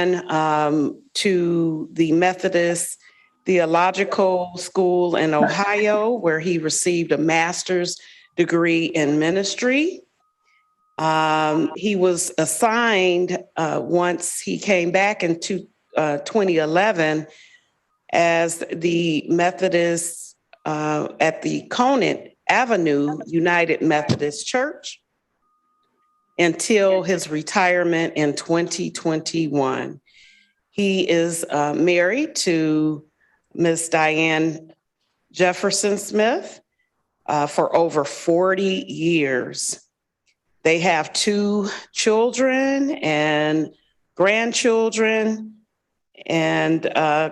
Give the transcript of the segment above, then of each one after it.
on to the Methodist Theological School in Ohio, where he received a master's degree in ministry. He was assigned once he came back in 2011 as the Methodist at the Conant Avenue United Methodist Church until his retirement in 2021. He is married to Miss Diane Jefferson Smith for over 40 years. They have 2 children and grandchildren, and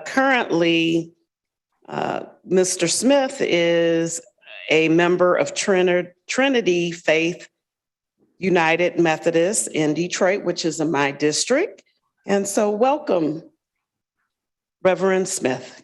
currently Mr. Smith is a member of Trinity Faith United Methodist in Detroit, which is in my district. And so welcome, Reverend Smith.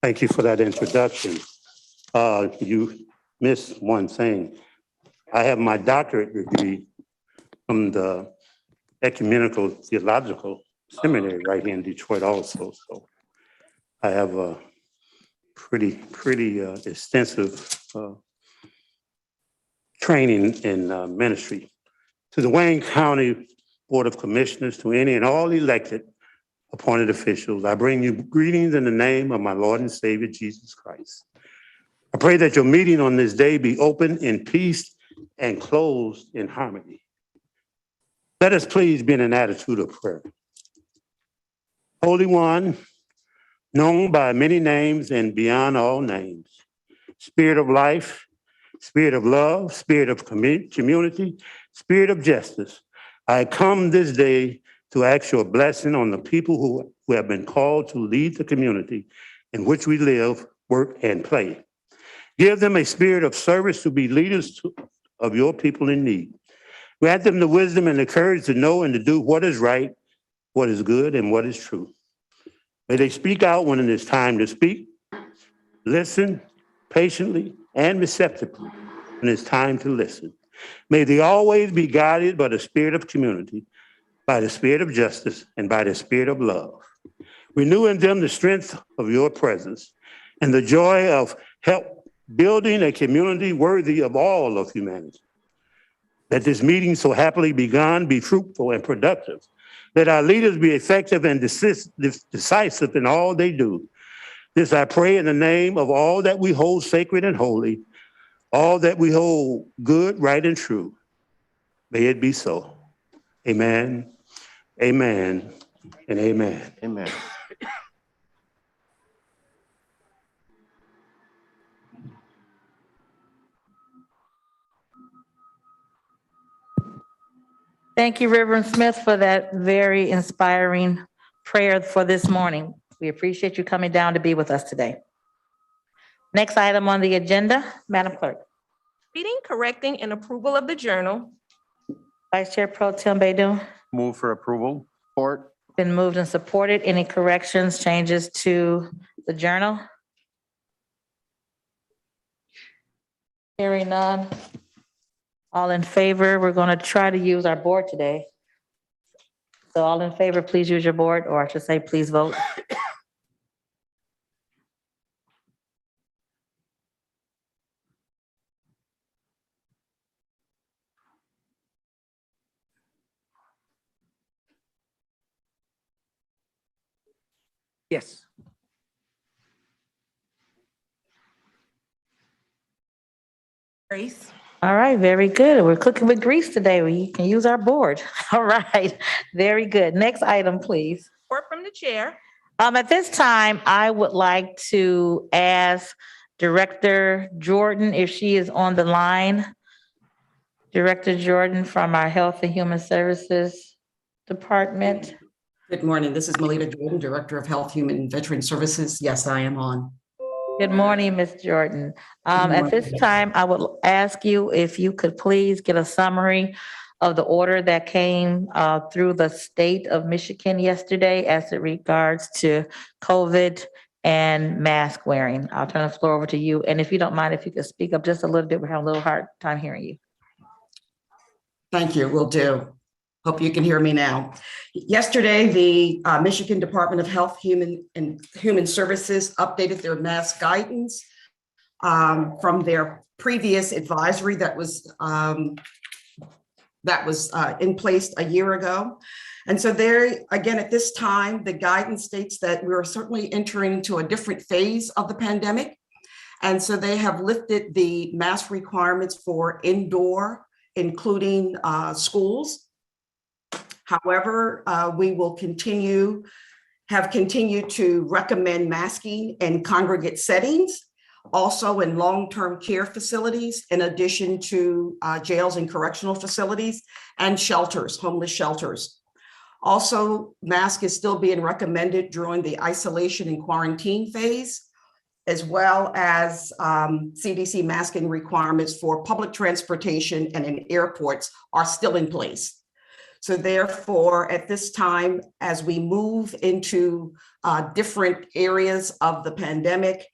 Thank you for that introduction. You missed one thing. I have my doctorate degree from the Ecumenical Theological Seminary right here in Detroit also. So I have a pretty extensive training in ministry. To the Wayne County Board of Commissioners, to any and all elected appointed officials, I bring you greetings in the name of my Lord and Savior, Jesus Christ. I pray that your meeting on this day be open in peace and closed in harmony. Let us please be in an attitude of prayer. Holy One, known by many names and beyond all names, Spirit of life, Spirit of love, Spirit of community, Spirit of justice, I come this day to ask your blessing on the people who have been called to lead the community in which we live, work, and play. Give them a spirit of service to be leaders of your people in need. Grant them the wisdom and the courage to know and to do what is right, what is good, and what is true. May they speak out when it is time to speak, listen patiently and receptively when it's time to listen. May they always be guided by the spirit of community, by the spirit of justice, and by the spirit of love. Renew in them the strength of your presence and the joy of help building a community worthy of all of humanity. Let this meeting so happily begun be fruitful and productive. Let our leaders be effective and decisive in all they do. This I pray in the name of all that we hold sacred and holy, all that we hold good, right, and true. May it be so. Amen, amen, and amen. Amen. Thank you, Reverend Smith, for that very inspiring prayer for this morning. We appreciate you coming down to be with us today. Next item on the agenda, Madam Clerk. Reading, correcting, and approval of the journal. Vice Chair Pro Tem Baydun. Move for approval. Support. Been moved and supported. Any corrections, changes to the journal? Hearing none. All in favor, we're going to try to use our board today. So all in favor, please use your board, or I should say, please vote. Yes. Grace. All right, very good. We're cooking with grease today. We can use our board. All right, very good. Next item, please. Report from the chair. At this time, I would like to ask Director Jordan if she is on the line. Director Jordan from our Health and Human Services Department. Good morning. This is Melita Jordan, Director of Health, Human and Veteran Services. Yes, I am on. Good morning, Ms. Jordan. At this time, I would ask you if you could please get a summary of the order that came through the state of Michigan yesterday as it regards to COVID and mask wearing. I'll turn the floor over to you. And if you don't mind, if you could speak up just a little bit, we're having a little hard time hearing you. Thank you, will do. Hope you can hear me now. Yesterday, the Michigan Department of Health, Human Services updated their mask guidance from their previous advisory that was in place a year ago. And so there, again, at this time, the guidance states that we're certainly entering into a different phase of the pandemic. And so they have lifted the mask requirements for indoor, including schools. However, we will have continued to recommend masking in congregate settings, also in long-term care facilities, in addition to jails and correctional facilities and shelters, homeless shelters. Also, mask is still being recommended during the isolation and quarantine phase, as well as CDC masking requirements for public transportation and in airports are still in place. So therefore, at this time, as we move into different areas of the pandemic,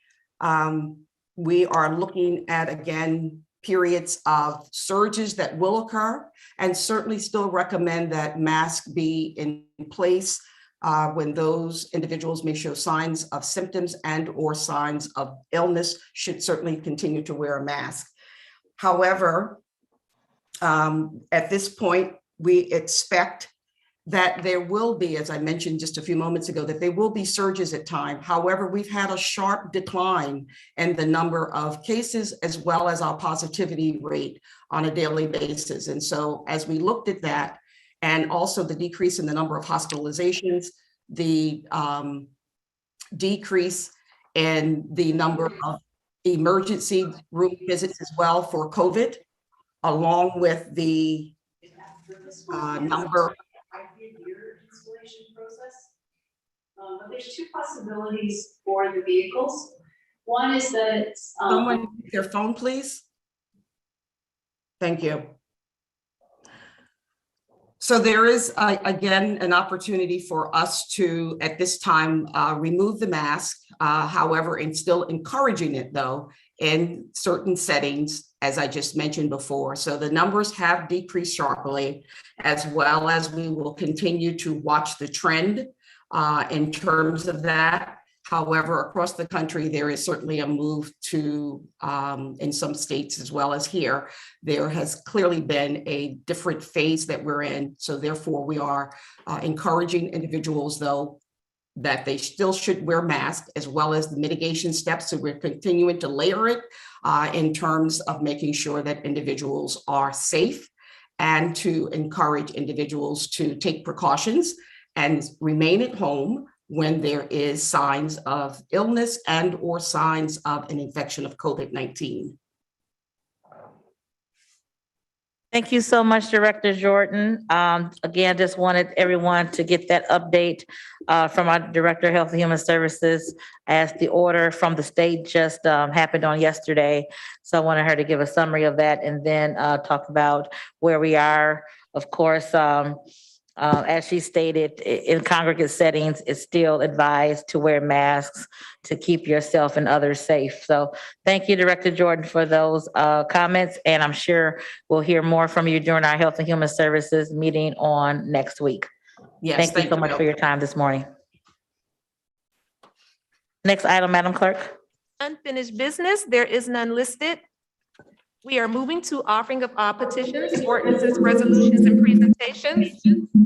we are looking at, again, periods of surges that will occur, and certainly still recommend that masks be in place when those individuals may show signs of symptoms and or signs of illness, should certainly continue to wear a mask. However, at this point, we expect that there will be, as I mentioned just a few moments ago, that there will be surges at times. However, we've had a sharp decline in the number of cases as well as our positivity rate on a daily basis. And so as we looked at that, and also the decrease in the number of hospitalizations, the decrease in the number of emergency room visits as well for COVID, along with the number. Installation process. But there's two possibilities for the vehicles. One is that it's Someone, their phone, please. Thank you. So there is, again, an opportunity for us to, at this time, remove the mask. However, and still encouraging it, though, in certain settings, as I just mentioned before. So the numbers have decreased sharply, as well as we will continue to watch the trend in terms of that. However, across the country, there is certainly a move to, in some states as well as here, there has clearly been a different phase that we're in. So therefore, we are encouraging individuals, though, that they still should wear masks, as well as the mitigation steps. So we're continuing to layer it in terms of making sure that individuals are safe, and to encourage individuals to take precautions and remain at home when there is signs of illness and or signs of an infection of COVID-19. Thank you so much, Director Jordan. Again, just wanted everyone to get that update from our Director of Health and Human Services, as the order from the state just happened on yesterday. So I wanted her to give a summary of that, and then talk about where we are. Of course, as she stated, in congregate settings, it's still advised to wear masks to keep yourself and others safe. So thank you, Director Jordan, for those comments. And I'm sure we'll hear more from you during our Health and Human Services meeting on next week. Yes, Thank you so much for your time this morning. Next item, Madam Clerk. Unfinished business, there is none listed. We are moving to offering of all petitions, ordinances, resolutions, and presentations.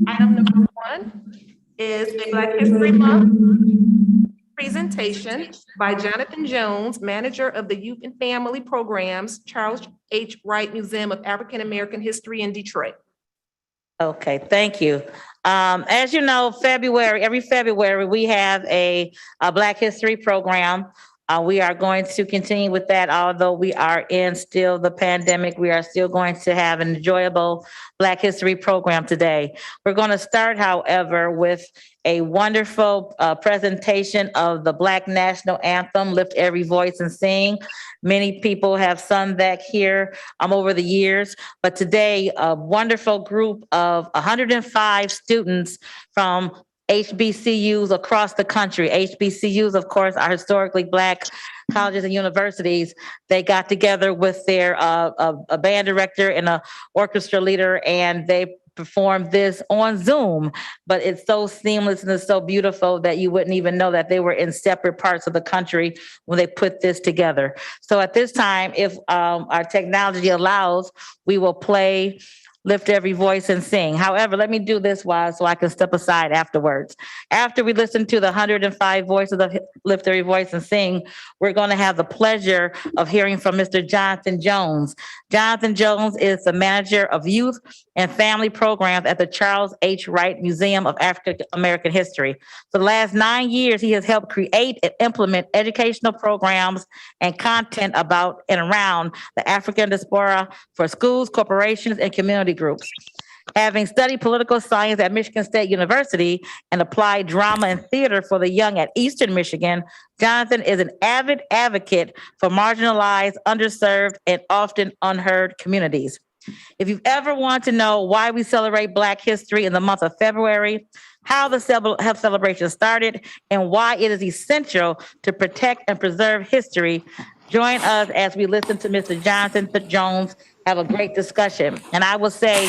Item number 1 is a Black History Month presentation by Jonathan Jones, manager of the Youth and Family Programs, Charles H. Wright Museum of African American History in Detroit. Okay, thank you. As you know, every February, we have a Black History program. We are going to continue with that, although we are in still the pandemic. We are still going to have an enjoyable Black History program today. We're going to start, however, with a wonderful presentation of the Black National Anthem, Lift Every Voice and Sing. Many people have sung that here over the years, but today a wonderful group of 105 students from HBCUs across the country. HBCUs, of course, are historically Black colleges and universities. They got together with their a band director and an orchestra leader, and they performed this on Zoom. But it's so seamless and it's so beautiful that you wouldn't even know that they were in separate parts of the country when they put this together. So at this time, if our technology allows, we will play Lift Every Voice and Sing. However, let me do this so I can step aside afterwards. After we listen to the 105 voices of Lift Every Voice and Sing, we're going to have the pleasure of hearing from Mr. Jonathan Jones. Jonathan Jones is the manager of youth and family programs at the Charles H. Wright Museum of African American History. For the last 9 years, he has helped create and implement educational programs and content about and around the African diaspora for schools, corporations, and community groups. Having studied political science at Michigan State University and applied drama and theater for the young at Eastern Michigan, Jonathan is an avid advocate for marginalized, underserved, and often unheard communities. If you've ever wanted to know why we celebrate Black history in the month of February, how the celebration started, and why it is essential to protect and preserve history, join us as we listen to Mr. Jonathan Jones have a great discussion. And I will say,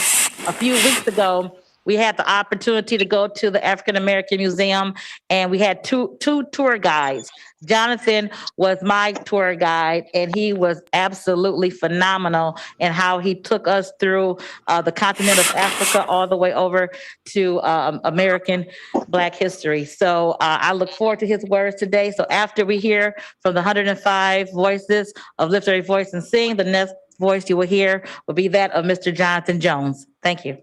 a few weeks ago, we had the opportunity to go to the African American Museum, and we had two tour guides. Jonathan was my tour guide, and he was absolutely phenomenal in how he took us through the continent of Africa all the way over to American Black history. So I look forward to his words today. So after we hear from the 105 voices of Lift Every Voice and Sing, the next voice you will hear will be that of Mr. Jonathan Jones. Thank you.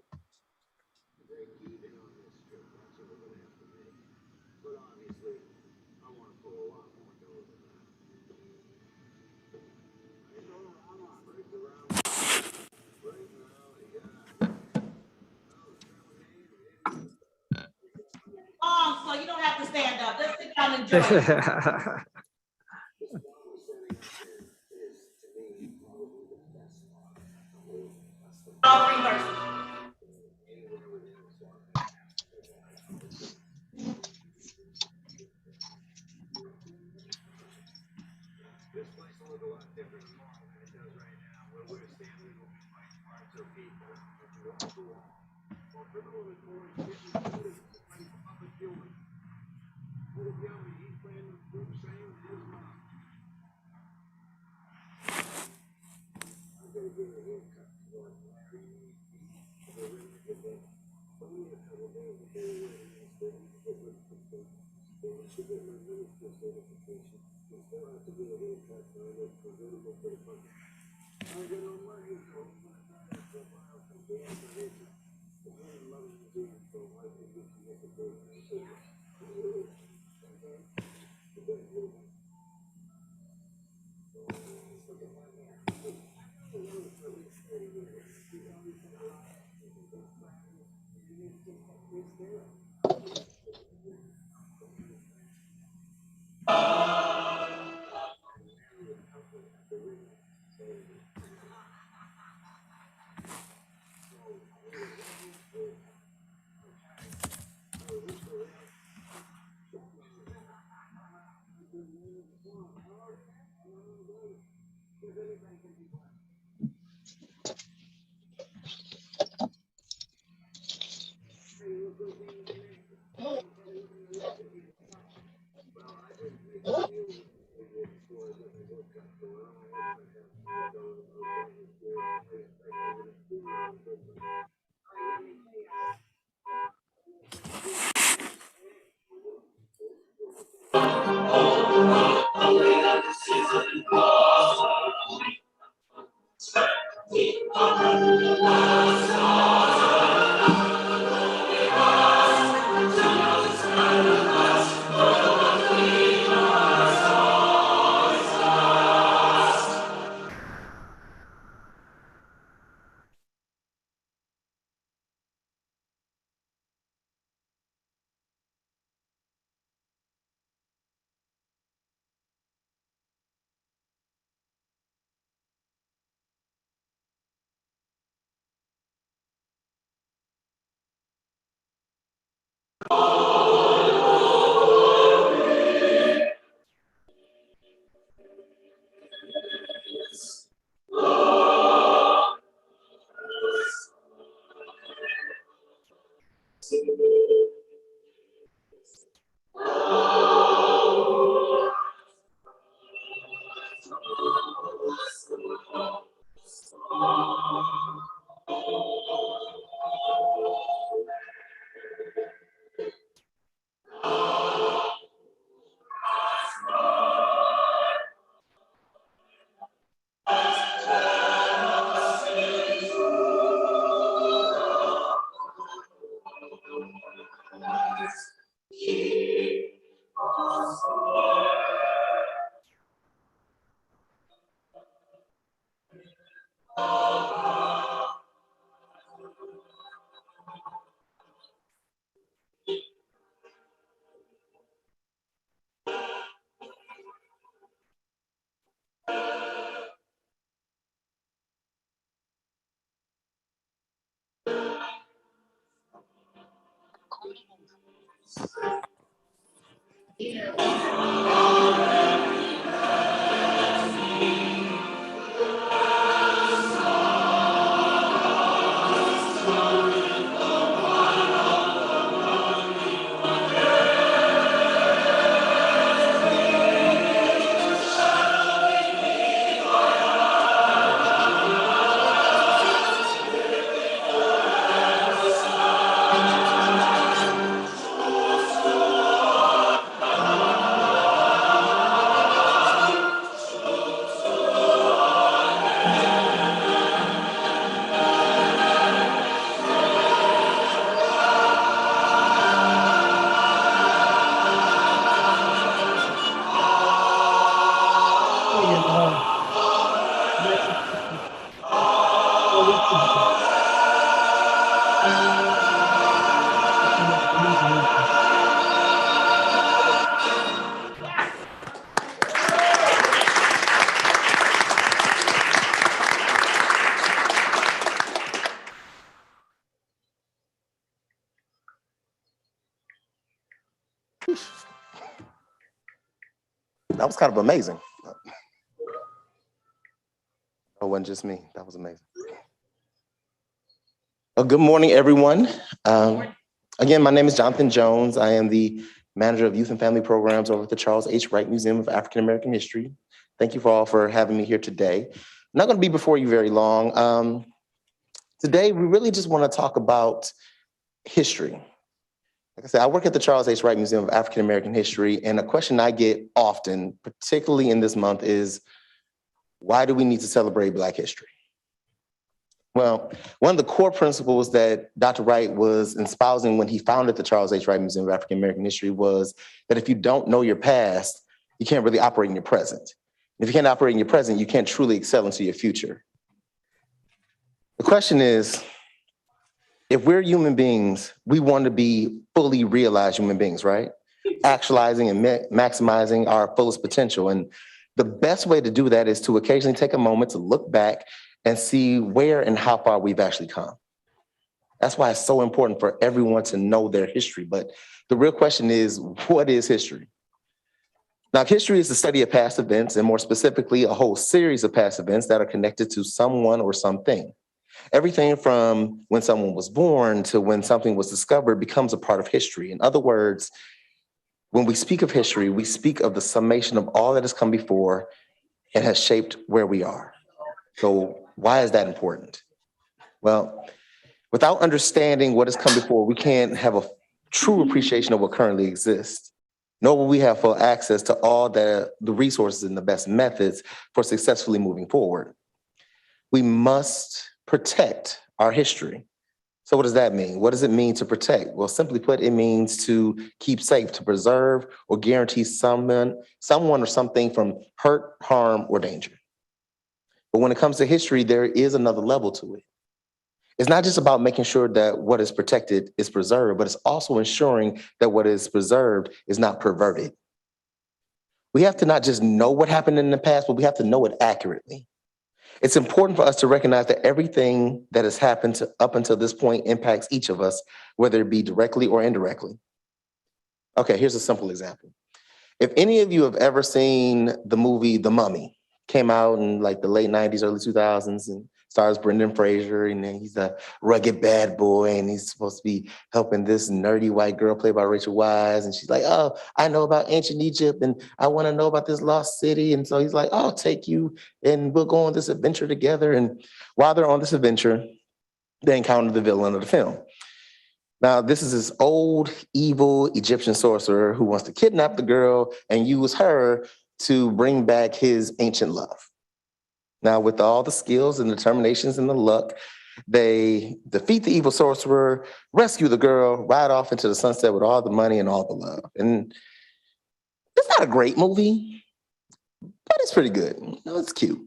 So you don't have to stand up. Just sit down and enjoy. All three verses. That was kind of amazing. It wasn't just me. That was amazing. Well, good morning, everyone. Again, my name is Jonathan Jones. I am the manager of youth and family programs over at the Charles H. Wright Museum of African American History. Thank you all for having me here today. I'm not going to be before you very long. Today, we really just want to talk about history. Like I said, I work at the Charles H. Wright Museum of African American History, and a question I get often, particularly in this month, is why do we need to celebrate Black history? Well, one of the core principles that Dr. Wright was espousing when he founded the Charles H. Wright Museum of African American History was that if you don't know your past, you can't really operate in your present. If you can't operate in your present, you can't truly excel into your future. The question is, if we're human beings, we want to be fully realized human beings, right? Actualizing and maximizing our fullest potential. And the best way to do that is to occasionally take a moment to look back and see where and how far we've actually come. That's why it's so important for everyone to know their history. But the real question is, what is history? Now, history is the study of past events, and more specifically, a whole series of past events that are connected to someone or something. Everything from when someone was born to when something was discovered becomes a part of history. In other words, when we speak of history, we speak of the summation of all that has come before and has shaped where we are. So why is that important? Well, without understanding what has come before, we can't have a true appreciation of what currently exists, nor will we have full access to all the resources and the best methods for successfully moving forward. We must protect our history. So what does that mean? What does it mean to protect? Well, simply put, it means to keep safe, to preserve or guarantee someone or something from hurt, harm, or danger. But when it comes to history, there is another level to it. It's not just about making sure that what is protected is preserved, but it's also ensuring that what is preserved is not perverted. We have to not just know what happened in the past, but we have to know it accurately. It's important for us to recognize that everything that has happened up until this point impacts each of us, whether it be directly or indirectly. Okay, here's a simple example. If any of you have ever seen the movie The Mummy, came out in like the late 90s, early 2000s, and stars Brendan Fraser, and then he's a rugged bad boy, and he's supposed to be helping this nerdy white girl played by Rachel Weisz, and she's like, oh, I know about ancient Egypt, and I want to know about this lost city, and so he's like, I'll take you, and we'll go on this adventure together, and while they're on this adventure, they encounter the villain of the film. Now, this is this old, evil Egyptian sorcerer who wants to kidnap the girl and use her to bring back his ancient love. Now, with all the skills and determinations and the luck, they defeat the evil sorcerer, rescue the girl, ride off into the sunset with all the money and all the love. And it's not a great movie, but it's pretty good. It's cute.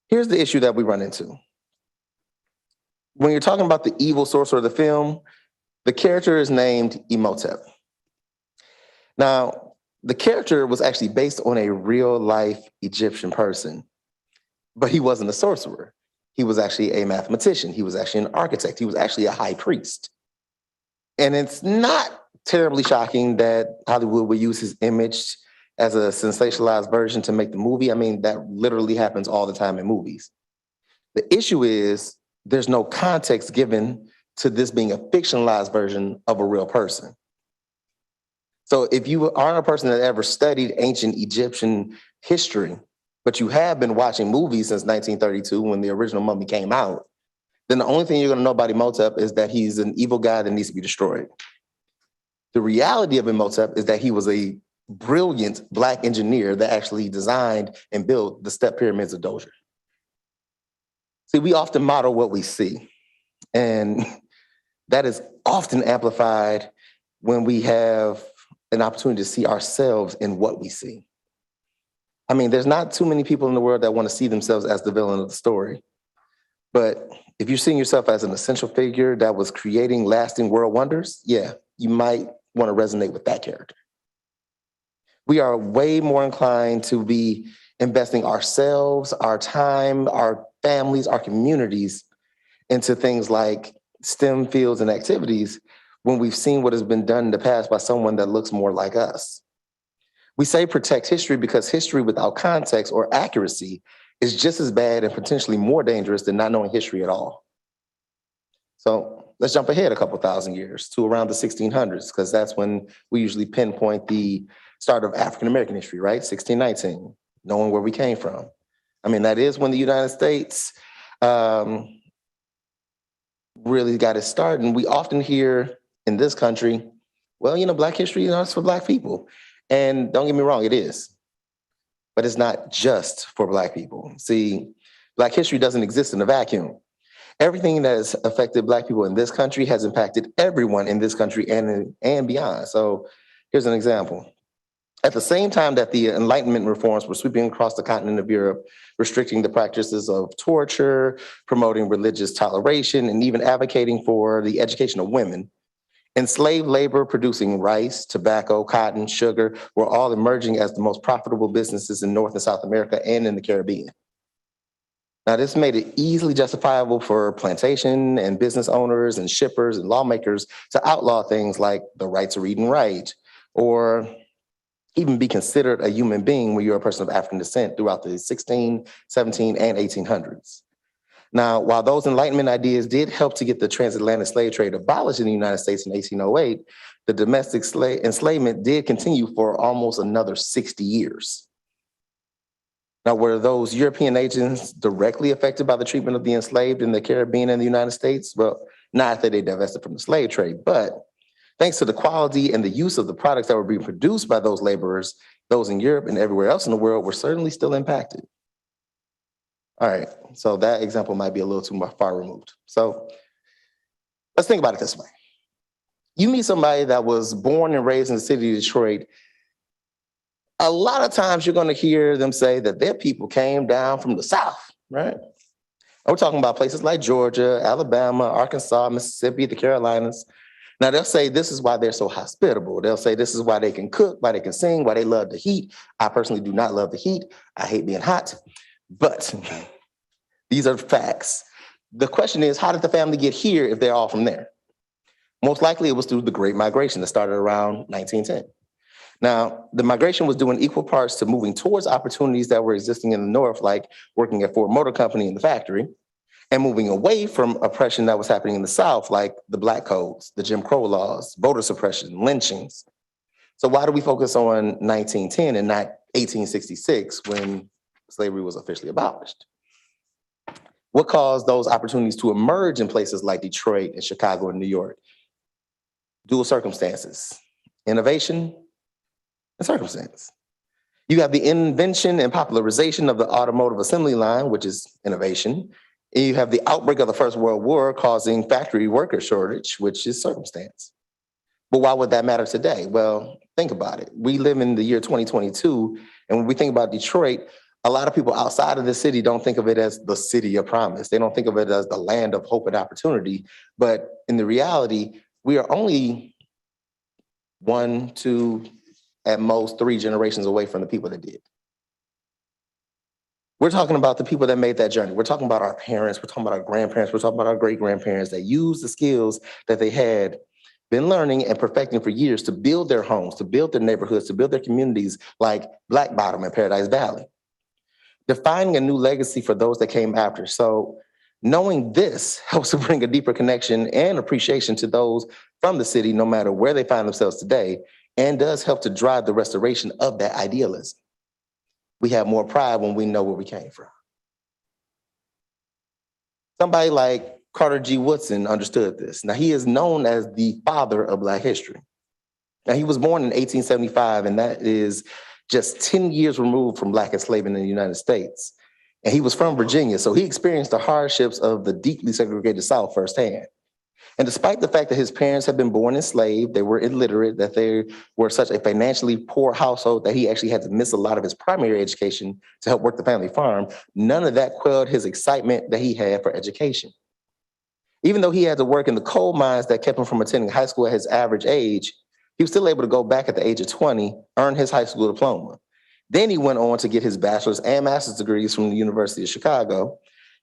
Here's the issue that we run into. When you're talking about the evil sorcerer of the film, the character is named Imhotep. Now, the character was actually based on a real life Egyptian person, but he wasn't a sorcerer. He was actually a mathematician. He was actually an architect. He was actually a high priest. And it's not terribly shocking that Hollywood would use his image as a sensationalized version to make the movie. I mean, that literally happens all the time in movies. The issue is there's no context given to this being a fictionalized version of a real person. So if you aren't a person that ever studied ancient Egyptian history, but you have been watching movies since 1932 when the original Mummy came out, then the only thing you're going to know about Imhotep is that he's an evil guy that needs to be destroyed. The reality of Imhotep is that he was a brilliant Black engineer that actually designed and built the step pyramids of Djoser. See, we often model what we see, and that is often amplified when we have an opportunity to see ourselves in what we see. I mean, there's not too many people in the world that want to see themselves as the villain of the story. But if you're seeing yourself as an essential figure that was creating lasting world wonders, yeah, you might want to resonate with that character. We are way more inclined to be investing ourselves, our time, our families, our communities into things like STEM fields and activities when we've seen what has been done in the past by someone that looks more like us. We say protect history because history without context or accuracy is just as bad and potentially more dangerous than not knowing history at all. So let's jump ahead a couple thousand years to around the 1600s, because that's when we usually pinpoint the start of African-American history, right? 1619, knowing where we came from. I mean, that is when the United States really got its start. And we often hear in this country, well, you know, Black history, it's for Black people. And don't get me wrong, it is. But it's not just for Black people. See, Black history doesn't exist in a vacuum. Everything that has affected Black people in this country has impacted everyone in this country and beyond. So here's an example. At the same time that the Enlightenment reforms were sweeping across the continent of Europe, restricting the practices of torture, promoting religious toleration, and even advocating for the education of women, enslaved labor producing rice, tobacco, cotton, sugar were all emerging as the most profitable businesses in North and South America and in the Caribbean. Now, this made it easily justifiable for plantation and business owners and shippers and lawmakers to outlaw things like the right to read and write, or even be considered a human being when you're a person of African descent throughout the 16, 17, and 1800s. Now, while those Enlightenment ideas did help to get the transatlantic slave trade abolished in the United States in 1808, the domestic enslavement did continue for almost another 60 years. Now, were those European agents directly affected by the treatment of the enslaved in the Caribbean and the United States? Well, not that they divested from the slave trade, but thanks to the quality and the use of the products that were being produced by those laborers, those in Europe and everywhere else in the world were certainly still impacted. All right, so that example might be a little too far removed. So let's think about it this way. You meet somebody that was born and raised in the city of Detroit. A lot of times you're going to hear them say that their people came down from the South, right? And we're talking about places like Georgia, Alabama, Arkansas, Mississippi, the Carolinas. Now they'll say this is why they're so hospitable. They'll say this is why they can cook, why they can sing, why they love the heat. I personally do not love the heat. I hate being hot, but these are facts. The question is, how did the family get here if they're all from there? Most likely it was through the Great Migration that started around 1910. Now, the migration was due in equal parts to moving towards opportunities that were existing in the North, like working at Ford Motor Company in the factory, and moving away from oppression that was happening in the South, like the Black Codes, the Jim Crow laws, voter suppression, lynchings. So why do we focus on 1910 and not 1866 when slavery was officially abolished? What caused those opportunities to emerge in places like Detroit and Chicago and New York? Dual circumstances, innovation and circumstance. You have the invention and popularization of the automotive assembly line, which is innovation. And you have the outbreak of the First World War causing factory worker shortage, which is circumstance. But why would that matter today? Well, think about it. We live in the year 2022, and when we think about Detroit, a lot of people outside of the city don't think of it as the city of promise. They don't think of it as the land of hope and opportunity. But in the reality, we are only 1, 2, at most 3 generations away from the people that did. We're talking about the people that made that journey. We're talking about our parents. We're talking about our grandparents. We're talking about our great-grandparents that used the skills that they had been learning and perfecting for years to build their homes, to build their neighborhoods, to build their communities like Black Bottom and Paradise Valley. Defining a new legacy for those that came after. So knowing this helps to bring a deeper connection and appreciation to those from the city, no matter where they find themselves today, and does help to drive the restoration of that idealism. We have more pride when we know where we came from. Somebody like Carter G. Woodson understood this. Now, he is known as the father of Black history. Now, he was born in 1875, and that is just 10 years removed from Black enslavement in the United States. And he was from Virginia, so he experienced the hardships of the deeply segregated South firsthand. And despite the fact that his parents had been born enslaved, they were illiterate, that they were such a financially poor household that he actually had to miss a lot of his primary education to help work the family farm, none of that quelled his excitement that he had for education. Even though he had to work in the coal mines that kept him from attending high school at his average age, he was still able to go back at the age of 20, earn his high school diploma. Then he went on to get his bachelor's and master's degrees from the University of Chicago.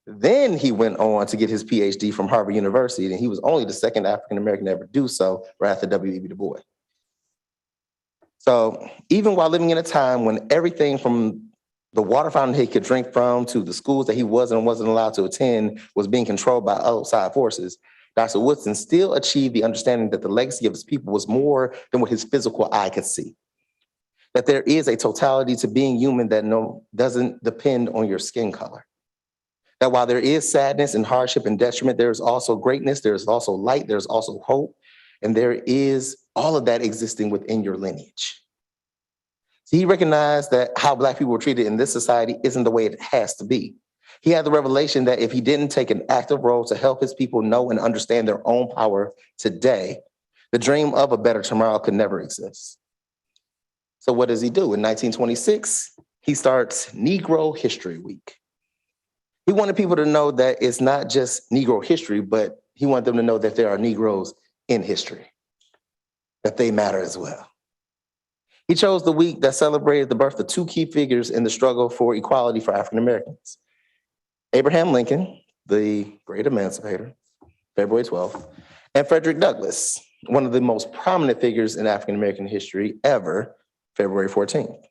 Then he went on to get his PhD from Harvard University, and he was only the second African-American to ever do so, right after W.E.B. Du Bois. So even while living in a time when everything from the water fountain he could drink from to the schools that he wasn't allowed to attend was being controlled by outside forces, Dr. Woodson still achieved the understanding that the legacy of his people was more than what his physical eye could see. That there is a totality to being human that doesn't depend on your skin color. That while there is sadness and hardship and detriment, there is also greatness, there is also light, there's also hope, and there is all of that existing within your lineage. So he recognized that how Black people were treated in this society isn't the way it has to be. He had the revelation that if he didn't take an active role to help his people know and understand their own power today, the dream of a better tomorrow could never exist. So what does he do? In 1926, he starts Negro History Week. He wanted people to know that it's not just Negro history, but he wanted them to know that there are Negroes in history, that they matter as well. He chose the week that celebrated the birth of two key figures in the struggle for equality for African Americans. Abraham Lincoln, the great emancipator, February 12th, and Frederick Douglass, one of the most prominent figures in African American history ever, February 14th.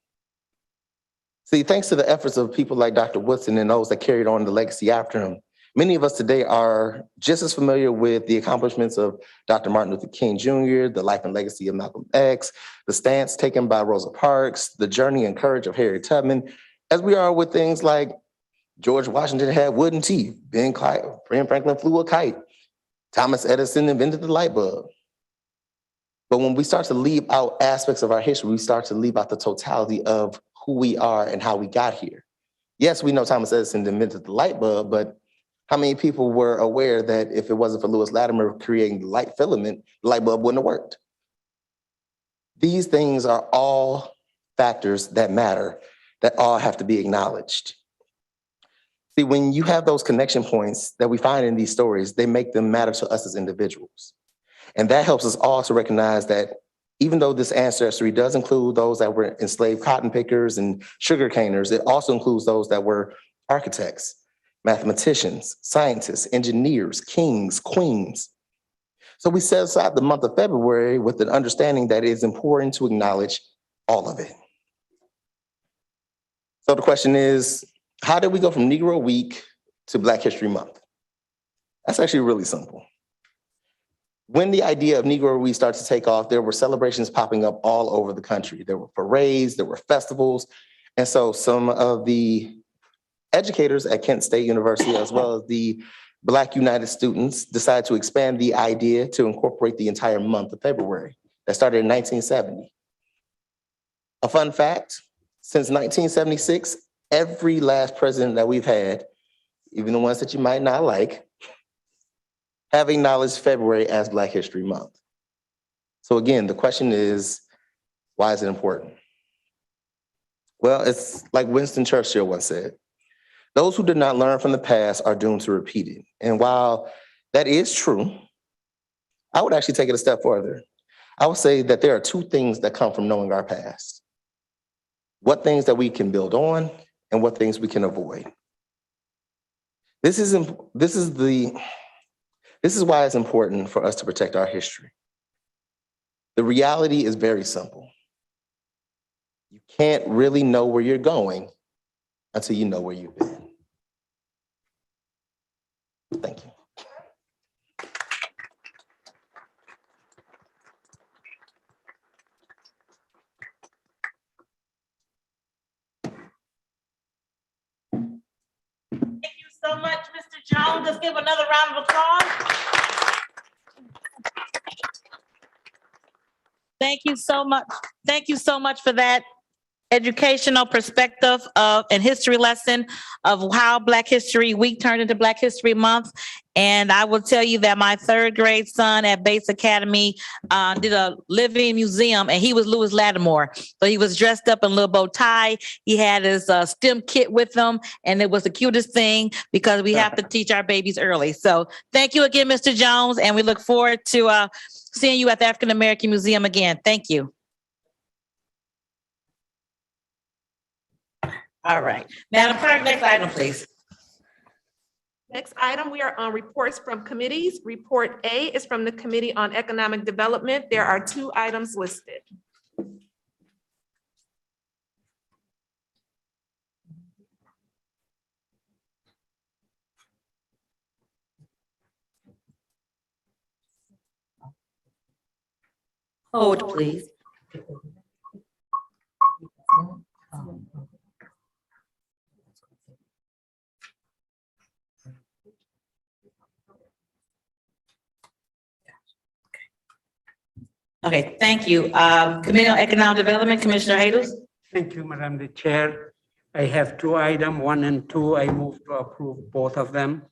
See, thanks to the efforts of people like Dr. Woodson and those that carried on the legacy after him, many of us today are just as familiar with the accomplishments of Dr. Martin Luther King Jr., the life and legacy of Malcolm X, the stance taken by Rosa Parks, the journey and courage of Harriet Tubman, as we are with things like George Washington had wooden teeth, Ben Franklin flew a kite, Thomas Edison invented the light bulb. But when we start to leave out aspects of our history, we start to leave out the totality of who we are and how we got here. Yes, we know Thomas Edison invented the light bulb, but how many people were aware that if it wasn't for Lewis Latimer creating the light filament, the light bulb wouldn't have worked? These things are all factors that matter, that all have to be acknowledged. See, when you have those connection points that we find in these stories, they make them matter to us as individuals. And that helps us all to recognize that even though this ancestry does include those that were enslaved cotton pickers and sugar caners, it also includes those that were architects, mathematicians, scientists, engineers, kings, queens. So we set aside the month of February with an understanding that it is important to acknowledge all of it. So the question is, how did we go from Negro Week to Black History Month? That's actually really simple. When the idea of Negro Week started to take off, there were celebrations popping up all over the country. There were parades, there were festivals. And so some of the educators at Kent State University, as well as the Black United students, decided to expand the idea to incorporate the entire month of February. That started in 1970. A fun fact, since 1976, every last president that we've had, even the ones that you might not like, have acknowledged February as Black History Month. So again, the question is, why is it important? Well, it's like Winston Churchill once said, those who did not learn from the past are doomed to repeat it. And while that is true, I would actually take it a step further. I would say that there are two things that come from knowing our past. What things that we can build on and what things we can avoid. This is why it's important for us to protect our history. The reality is very simple. You can't really know where you're going until you know where you've been. Thank you. Thank you so much, Mr. Jones. Let's give another round of applause. Thank you so much. Thank you so much for that educational perspective of and history lesson of how Black History Week turned into Black History Month. And I will tell you that my third grade son at Bates Academy did a living museum, and he was Lewis Lattimore. So he was dressed up in a little bow tie. He had his STEM kit with him, and it was the cutest thing because we have to teach our babies early. So thank you again, Mr. Jones, and we look forward to seeing you at the African American Museum again. Thank you. All right. Madam Clerk, next item, please. Next item, we are on reports from committees. Report A is from the Committee on Economic Development. There are 2 items listed. Hold, please. Okay, thank you. Committee on Economic Development, Commissioner Hadles. Thank you, Madam the Chair. I have 2 items, 1 and 2. I move to approve both of them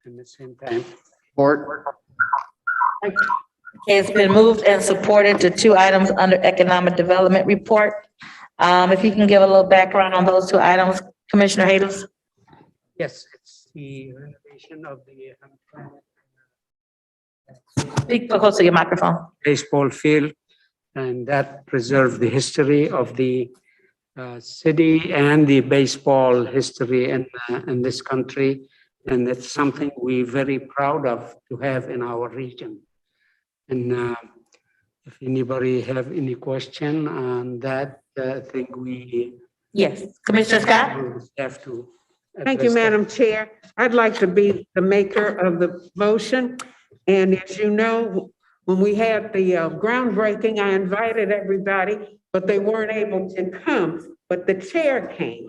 at the same time. Support. Okay, it's been moved and supported to 2 items under Economic Development Report. If you can give a little background on those 2 items, Commissioner Hadles. Yes, it's the renovation of the Speak close to your microphone. baseball field, and that preserves the history of the city and the baseball history in this country. And it's something we're very proud of to have in our region. And if anybody have any question on that, I think we Yes, Commissioner Scott. have to. Thank you, address that. Madam Chair. I'd like to be the maker of the motion. And as you know, when we had the groundbreaking, I invited everybody, but they weren't able to come, but the chair came.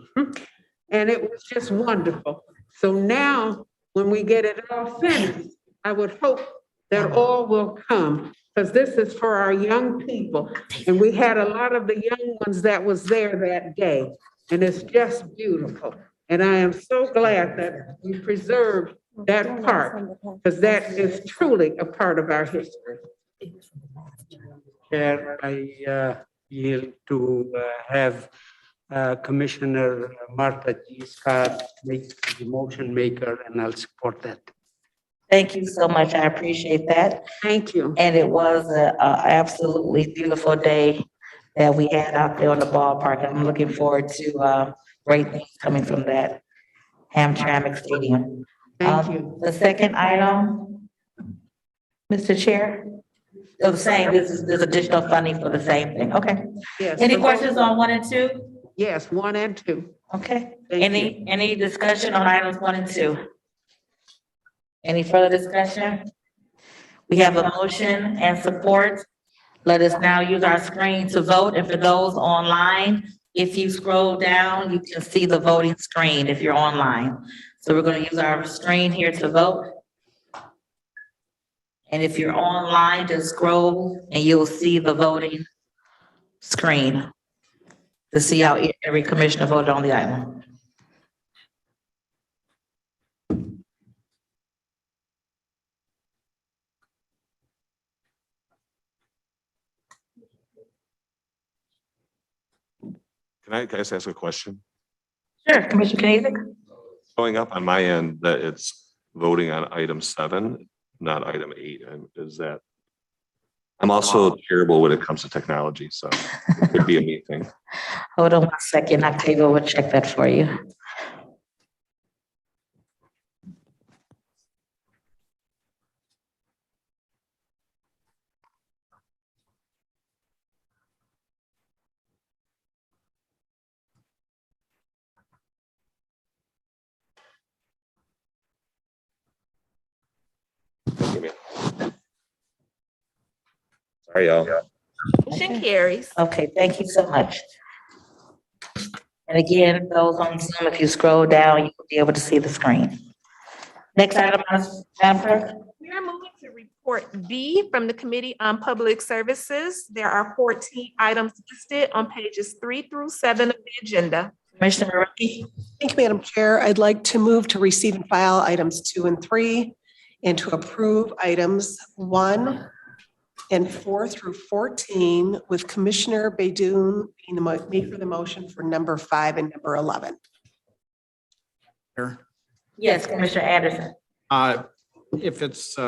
And it was just wonderful. So now, when we get it all finished, I would hope that all will come, because this is for our young people. And we had a lot of the young ones that was there that day, and it's just beautiful. And I am so glad that we preserved that part, because that is truly a part of our history. Chair, I yield to have Commissioner Martha G. Scott make the motion maker, and I'll support that. Thank you so much. I appreciate that. Thank you. And it was an absolutely beautiful day that we had out there on the ballpark. I'm looking forward to great things coming from that Hamtramck Stadium. Thank you. The second item, Mr. Chair, the same, there's additional funding for the same thing. Okay. Yes. Any questions on 1 and 2? Yes, 1 and 2. Okay. Thank Any discussion on items 1 and 2? Any further discussion? We have a motion and support. Let us now use our screen to vote. And for those online, if you scroll down, you can see the voting screen if you're online. So we're going to use our screen here to vote. And if you're online, just scroll and you'll see the voting screen to see how every commissioner voted on the item. Can I just ask a question? Sure, Commissioner Koenig. Showing up on my end that it's voting on item 7, not item 8. Is that? I'm also terrible when it comes to technology, so it could be a me thing. Hold on 1 second, Octavia will check that for you. Sorry, y'all. Motion carries. Okay, thank you so much. And again, those on Zoom, if you scroll down, you will be able to see the screen. Next item, Madam Clerk. We are moving to report B from the Committee on Public Services. There are 14 items listed on pages 3 through 7 of the agenda. Commissioner Murphy. Thank you, Madam Chair. I'd like to move to receive and file items 2 and 3 and to approve items 1 and 4 through 14 with Commissioner Baidoon being the maker of the motion for number 5 and number 11. Yes, Commissioner Anderson. If it's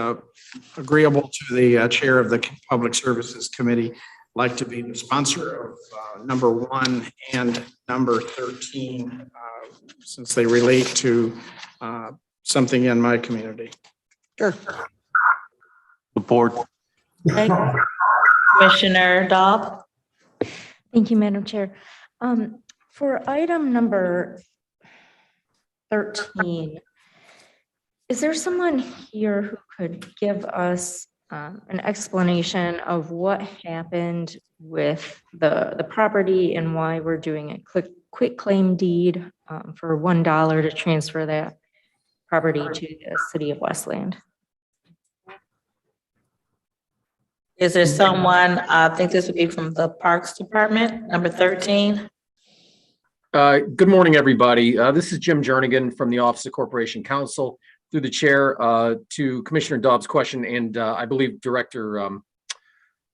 agreeable to the chair of the Public Services Committee, I'd like to be the sponsor of number 1 and number 13, since they relate to something in my community. Sure. Support. Okay. Commissioner Dobb. Thank you, Madam Chair. For item number 13, is there someone here who could give us an explanation of what happened with the property and why we're doing a quick claim deed for $1 to transfer that property to the city of Westland? Is there someone, I think this would be from the Parks Department, number 13? Good morning, everybody. This is Jim Jernigan from the Office of Corporation Counsel. Through the chair to Commissioner Dobbs' question, and I believe Director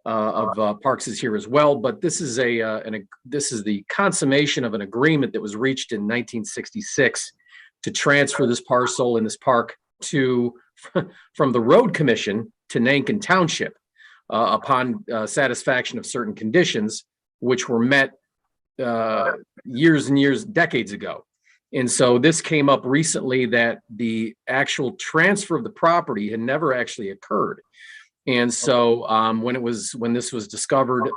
of Parks is here as well. But this is this is the consummation of an agreement that was reached in 1966 to transfer this parcel and this park from the Road Commission to Nankin Township upon satisfaction of certain conditions, which were met years and years, decades ago. And so this came up recently that the actual transfer of the property had never actually occurred. And so when this was discovered,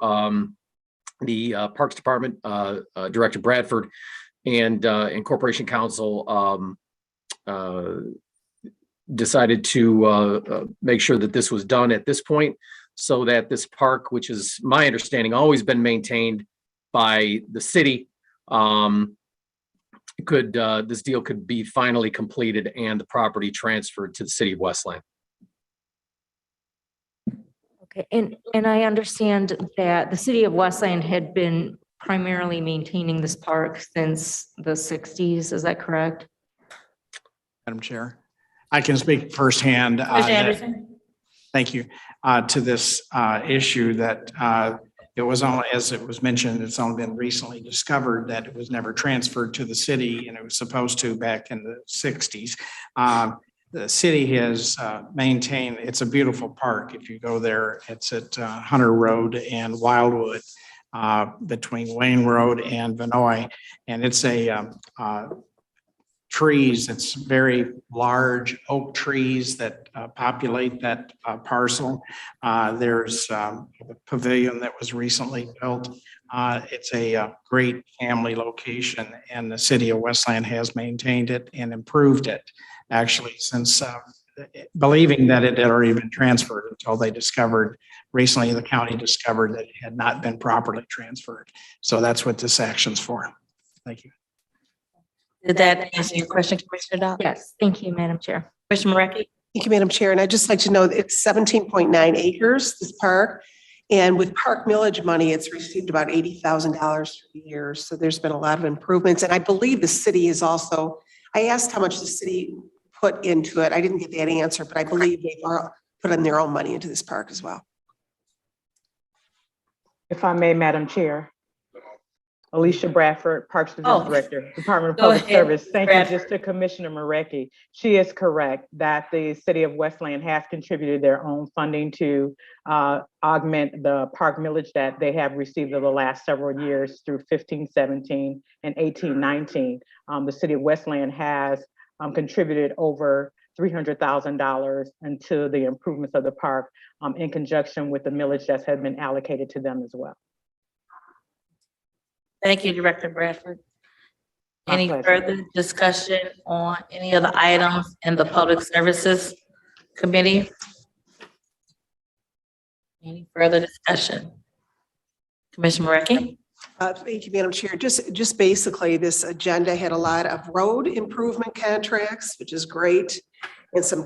the Parks Department, Director Bradford and Corporation Counsel decided to make sure that this was done at this point, so that this park, which is my understanding always been maintained by the city, this deal could be finally completed and the property transferred to the city of Westland. Okay, and I understand that the city of Westland had been primarily maintaining this park since the 60s. Is that correct? Madam Chair, I can speak firsthand. Thank you. To this issue that it was only, as it was mentioned, it's only been recently discovered that it was never transferred to the city, and it was supposed to back in the 60s. The city has maintained, it's a beautiful park. If you go there, it's at Hunter Road and Wildwood, between Wayne Road and Vinoy. And it's a trees, it's very large oak trees that populate that parcel. There's a pavilion that was recently built. It's a great family location, and the city of Westland has maintained it and improved it, actually, since believing that it had already been transferred, until they discovered, recently the county discovered that it had not been properly transferred. So that's what this action's for. Thank you. Did that answer your question, Commissioner Dodd? Yes, thank you, Madam Chair. Commissioner Morecki? Thank you, Madam Chair. And I'd just like to know that it's 17.9 acres, this park. And with park millage money, it's received about $80,000 for the year. So there's been a lot of improvements. And I believe the city is also, I asked how much the city put into it. I didn't get that answer, but I believe they've put in their own money into this park as well. If I may, Madam Chair. Alicia Bradford, Parks Division Director, Department of Public Service. Thank you. Just to Commissioner Morecki. She is correct that the city of Westland has contributed their own funding to augment the park millage that they have received over the last several years through 15-17 and 18-19. The city of Westland has contributed over $300,000 into the improvements of the park in conjunction with the millage that has been allocated to them as well. Thank you, Director Bradford. Any further discussion on any of the items in the Public Services Committee? Any further discussion? Commissioner Marecki? Thank you, Madam Chair. Just basically, this agenda had a lot of road improvement contracts, which is great, and some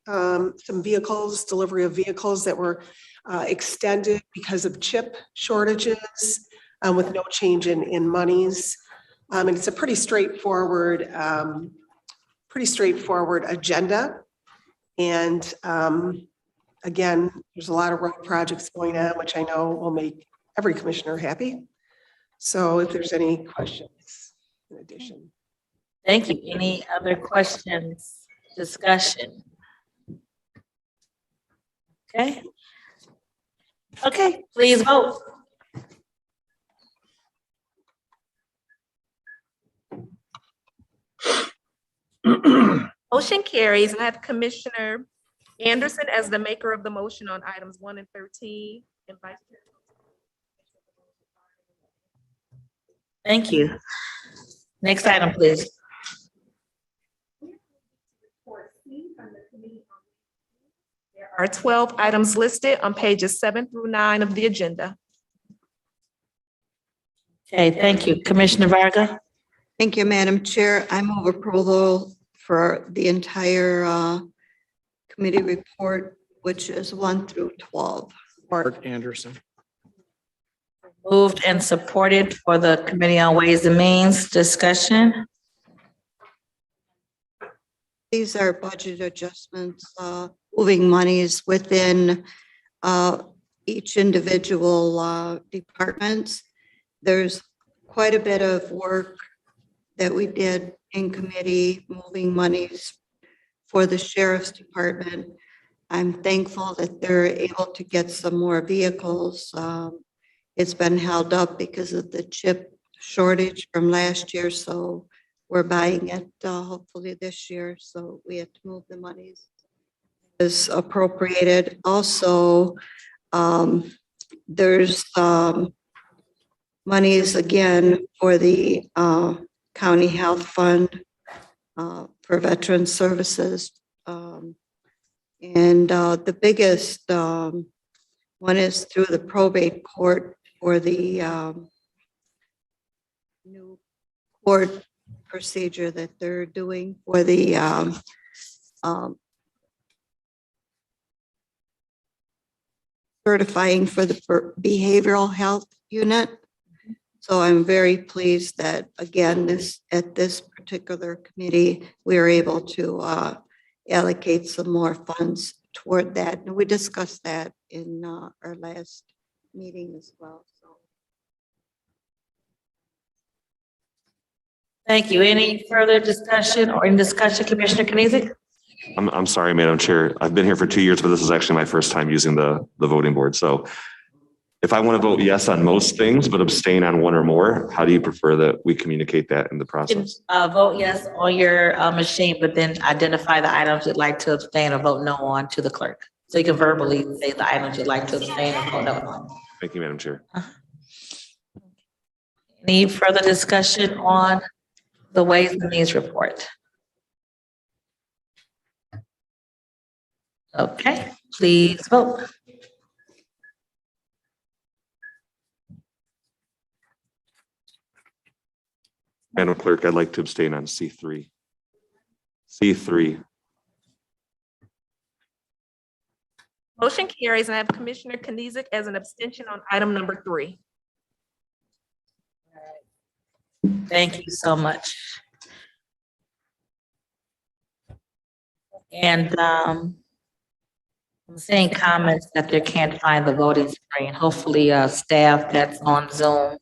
some vehicles, delivery of vehicles that were extended because of chip shortages with no change in monies. And it's a pretty straightforward agenda. And again, there's a lot of road projects going on, which I know will make every commissioner happy. So if there's any questions in addition. Thank you. Any other questions, discussion? Okay. Okay, please vote. Motion carries, and I have Commissioner Anderson as the maker of the motion on items 1 and 13. And Vice Chair. Thank you. Next item, please. There are 12 items listed on pages 7 through 9 of the agenda. Okay, thank you. Commissioner Varga? Thank you, Madam Chair. I move approval for the entire committee report, which is 1 through 12. Mark Anderson. Moved and supported for the Committee on Ways and Means. Discussion? These are budget adjustments, moving monies within each individual departments. There's quite a bit of work that we did in committee, moving monies for the Sheriff's Department. I'm thankful that they're able to get some more vehicles. It's been held up because of the chip shortage from last year, so we're buying it hopefully this year, so we have to move the monies as appropriated. Also, there's monies again for the County Health Fund for Veteran Services. And the biggest one is through the probate court for the new court procedure that they're doing for the certifying for the behavioral health unit. So I'm very pleased that, again, at this particular committee, we are able to allocate some more funds toward that. And we discussed that in our last meeting as well. So. Thank you. Any further discussion or in discussion, Commissioner Knizik? I'm sorry, Madam Chair. I've been here for 2 years, but this is actually my first time using the voting board. So if I want to vote yes on most things, but abstain on one or more, how do you prefer that we communicate that in the process? Vote yes on your machine, but then identify the items you'd like to abstain or vote no on to the clerk. So you can verbally say the items you'd like to abstain or vote no on. Thank you, Madam Chair. Any further discussion on the Ways and Means report? Okay, please vote. Madam Clerk, I'd like to abstain on C3. C3. Motion carries, and I have Commissioner Knizik as an abstention on item number 3. Thank you so much. And I'm seeing comments that they can't find the voting screen. Hopefully, staff that's on Zoom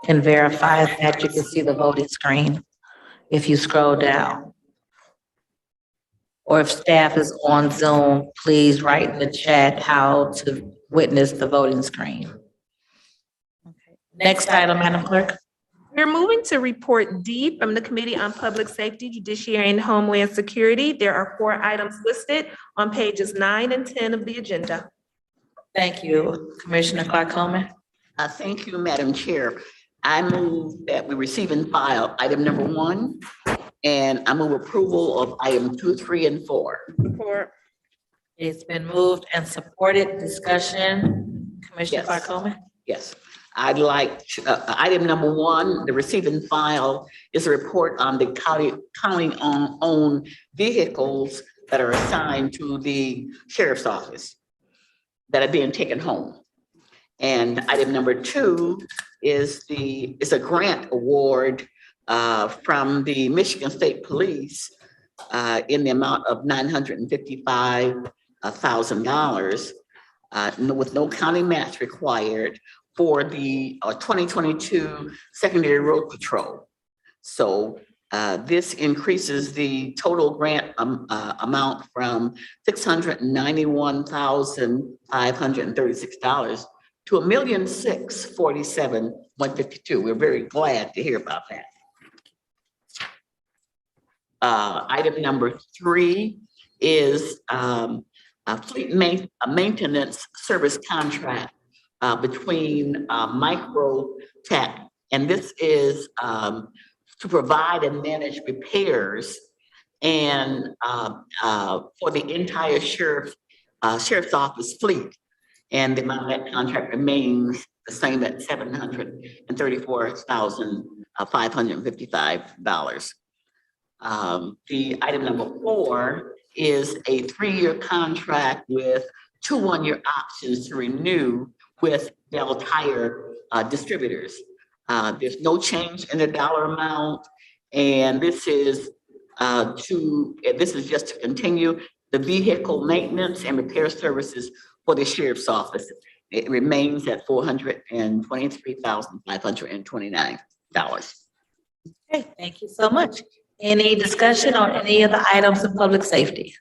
can verify that you can see the voting screen if you scroll down. Or if staff is on Zoom, please write in the chat how to witness the voting screen. Okay. Next item, Madam Clerk. We're moving to report D from the Committee on Public Safety, Judiciary, and Homeland Security. There are 4 items listed on pages 9 and 10 of the agenda. Thank you, Commissioner Clark-Coleman. Thank you, Madam Chair. I move that we receive and file item number 1, and I move approval of item 2, 3, and 4. Support. It's been moved and supported. Discussion, Commissioner Yes. Farcoma? Yes, I'd like, item number one, the receiving file is a report on the county-owned vehicles that are assigned to the sheriff's office that are being taken home. And item number two is a grant award from the Michigan State Police in the amount of $955,000 with no county match required for the 2022 Secondary Road Patrol. So this increases the total grant amount from $691,536 to $1,647,152. We're very glad to hear about that. Item number three is a fleet maintenance service contract between Microtech, and this is to provide and manage repairs and for the entire sheriff's office fleet. And the amount of that contract remains the same at $734,555. The item number four is a 3-year contract with 2 one-year options to renew with Bell Tire distributors. There's no change in the dollar amount, and this is just to continue the vehicle maintenance and repair services for the sheriff's office. It remains at $423,529. Okay, thank you so much. Any discussion on any of the items of public safety?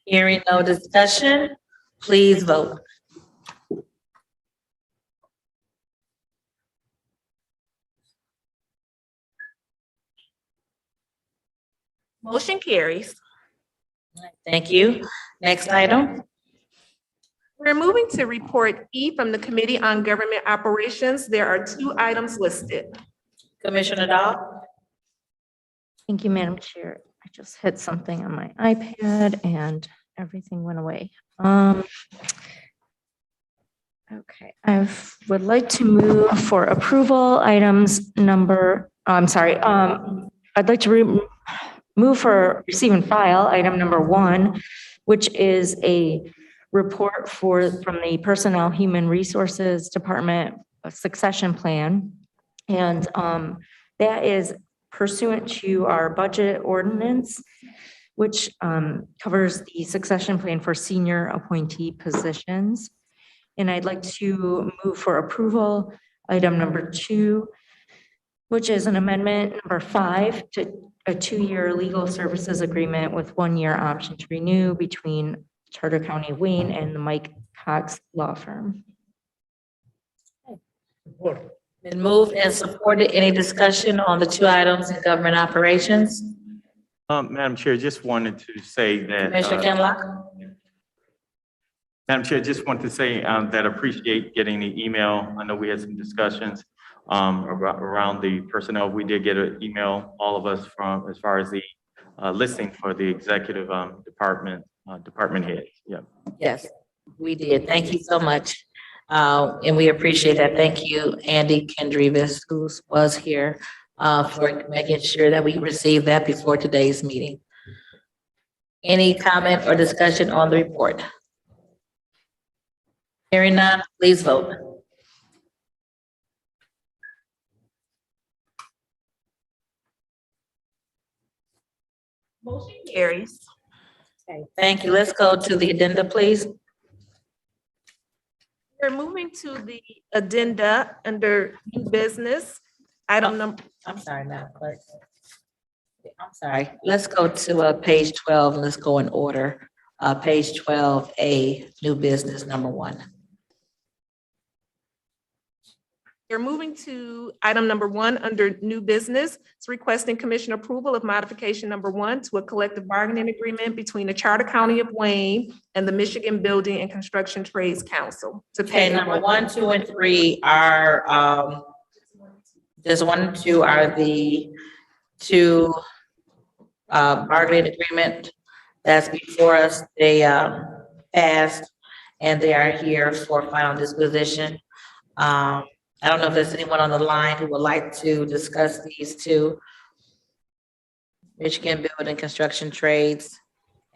Hearing no discussion, please vote. Motion carries. Thank you. Next item. We're moving to report E from the Committee on Government Operations. There are 2 items listed. Commissioner Dodd? Thank you, Madam Chair. I just hit something on my iPad and everything went away. Okay, I would like to move for approval items number, I'd like to move for receiving file item number 1, which is a report from the Personnel Human Resources Department succession plan. And that is pursuant to our budget ordinance, which covers the succession plan for senior appointee positions. And I'd like to move for approval item number 2, which is an amendment number 5 to a 2-year legal services agreement with 1-year option to renew between Charter County of Wayne and the Mike Cox Law Firm. Been moved and supported. Any discussion on the 2 items in government operations? Madam Chair, just wanted to say that. Commissioner Kenlock? Madam Chair, just want to say that I appreciate getting the email. I know we had some discussions around the personnel. We did get an email, all of us, from as far as the listing for the executive department heads. Yeah. Yes, we did. Thank you so much. And we appreciate that. Thank you, Andy Kendrivis, who was here for making sure that we received that before today's meeting. Any comment or discussion on the report? Hearing none, please vote. Motion carries. Okay, thank you. Let's go to the addenda, please. We're moving to the addenda under new business. Item number. I'm sorry, Madam Clerk. I'm sorry. Let's go to page 12 and let's go in order. Page 12A, new business number 1. You're moving to item number 1 under new business. It's requesting commission approval of modification number 1 to a collective bargaining agreement between the Charter County of Wayne and the Michigan Building and Construction Trades Council. To pay number 1, 2, and 3 are just 1 and 2 are the 2 bargaining agreement that's before us. They passed and they are here for final disposition. I don't know if there's anyone on the line who would like to discuss these two. Michigan Building Construction Trades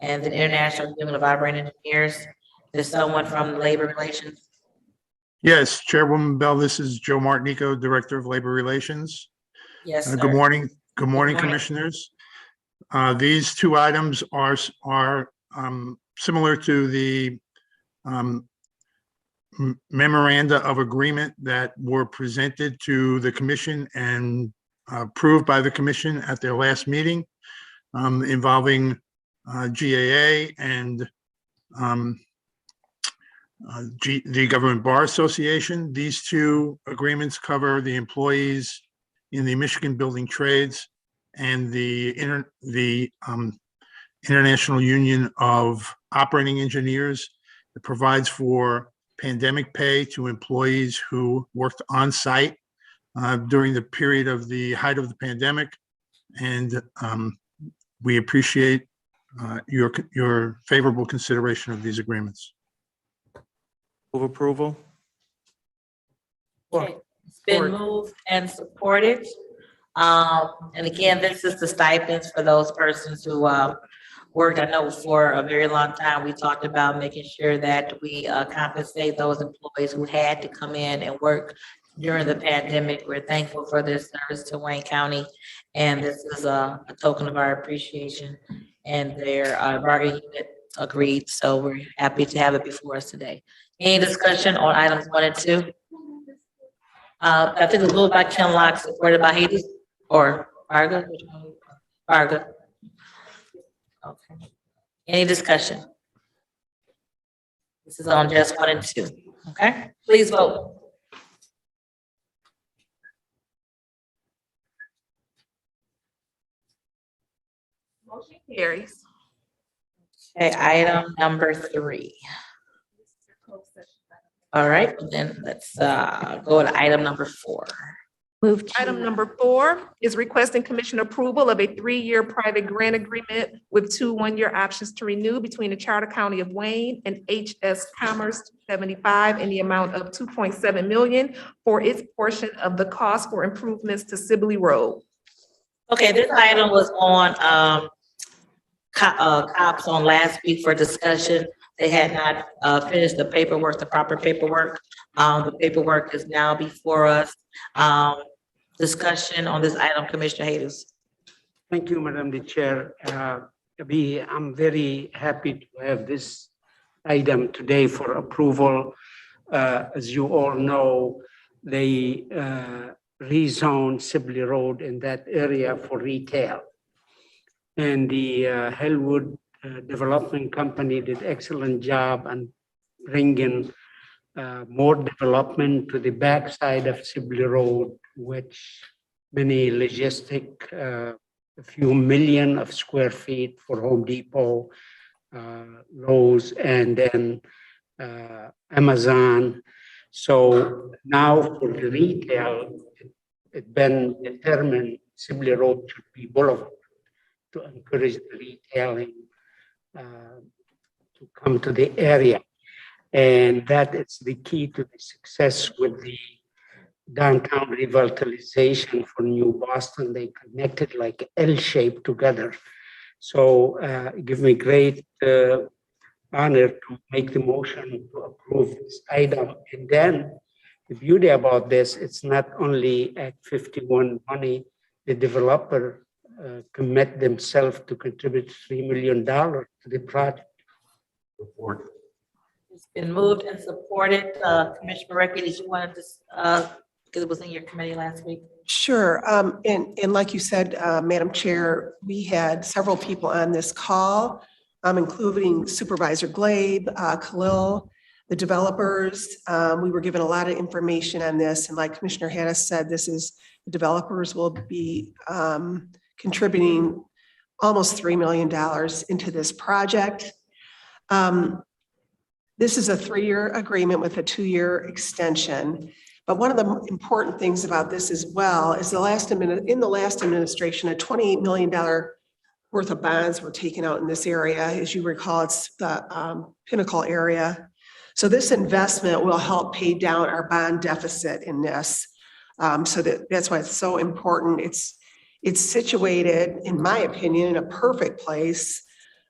and the International Union of Operating Engineers. There's someone from Labor Relations. Yes, Chairwoman Bell, this is Joe Martinico, Director of Labor Relations. Yes, sir. Good morning. Good morning, morning. Commissioners. These two items are similar to the memoranda of agreement that were presented to the commission and approved by the commission at their last meeting involving GAA and the Government Bar Association. These two agreements cover the employees in the Michigan Building Trades and the International Union of Operating Engineers. It provides for pandemic pay to employees who worked on site during the period of the height of the pandemic. And we appreciate your favorable consideration of these agreements. Move approval. Okay, it's been moved and supported. And again, this is the stipends for those persons who worked. I know for a very long time, we talked about making sure that we compensate those employees who had to come in and work during the pandemic. We're thankful for their service to Wayne County. And this is a token of our appreciation, and their bargaining unit agreed. So we're happy to have it before us today. Any discussion on items 1 and 2? I think it was moved by Ken Locke, supported by Hayes or Varga. Varga. Okay. Any discussion? This is on just 1 and 2. Okay, please vote. Motion carries. Okay, item number 3. All right, then let's go to item number 4. Move to. Item number 4 is requesting commission approval of a 3-year private grant agreement with 2 one-year options to renew between the Charter County of Wayne and HS Commerce 75 in the amount of $2.7 million for its portion of the cost for improvements to Sibley Road. Okay, this item was on COPS on last week for discussion. They had not finished the paperwork, the proper paperwork. The paperwork is now before us. Discussion on this item, Commissioner Hayes. Thank you, Madam the Chair. I'm very happy to have this item today for approval. As you all know, they rezoned Sibley Road in that area for retail. And the Hellwood Development Company did excellent job on bringing more development to the backside of Sibley Road, which many logistic, a few million of square feet for Home Depot, Lowe's, and then Amazon. So now for the retail, it's been determined Sibley Road should be boulevard to encourage the retailing to come to the area. And that is the key to the success with the downtown revitalization for New Boston. They connected like L-shaped together. So give me great honor to make the motion to approve this item. And then the beauty about this, it's not only Act 51 money, the developer commit themselves to contribute $3 million to the project. Report. It's been moved and supported. Commissioner Recchi, did you want to just, because it was in your committee last week? Sure. And like you said, Madam Chair, we had several people on this call, including Supervisor Glabe, Khalil, the developers. We were given a lot of information on this. And like Commissioner Haddis said, the developers will be contributing almost $3 million into this project. This is a 3-year agreement with a 2-year extension. But one of the important things about this as well is in the last administration, a $28 million worth of bonds were taken out in this area. As you recall, it's the Pinnacle area. So this investment will help pay down our bond deficit in this. So that's why it's so important. It's situated, in my opinion, in a perfect place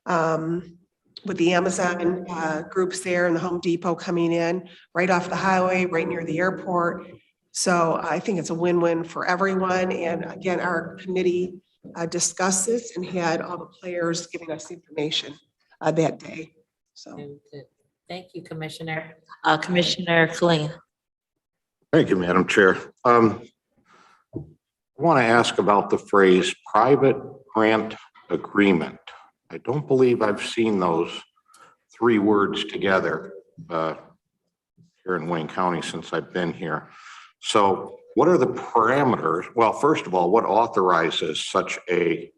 with the Amazon groups there and the Home Depot coming in right off the highway, right near the airport. So I think it's a win-win for everyone. And again, our committee discussed this and had all the players giving us information that day. So. Thank you, Commissioner. Commissioner Kling. Thank you, Madam Chair. I want to ask about the phrase private grant agreement. I don't believe I've seen those three words together here in Wayne County since I've been here. So what are the parameters? Well, first of all, what authorizes such a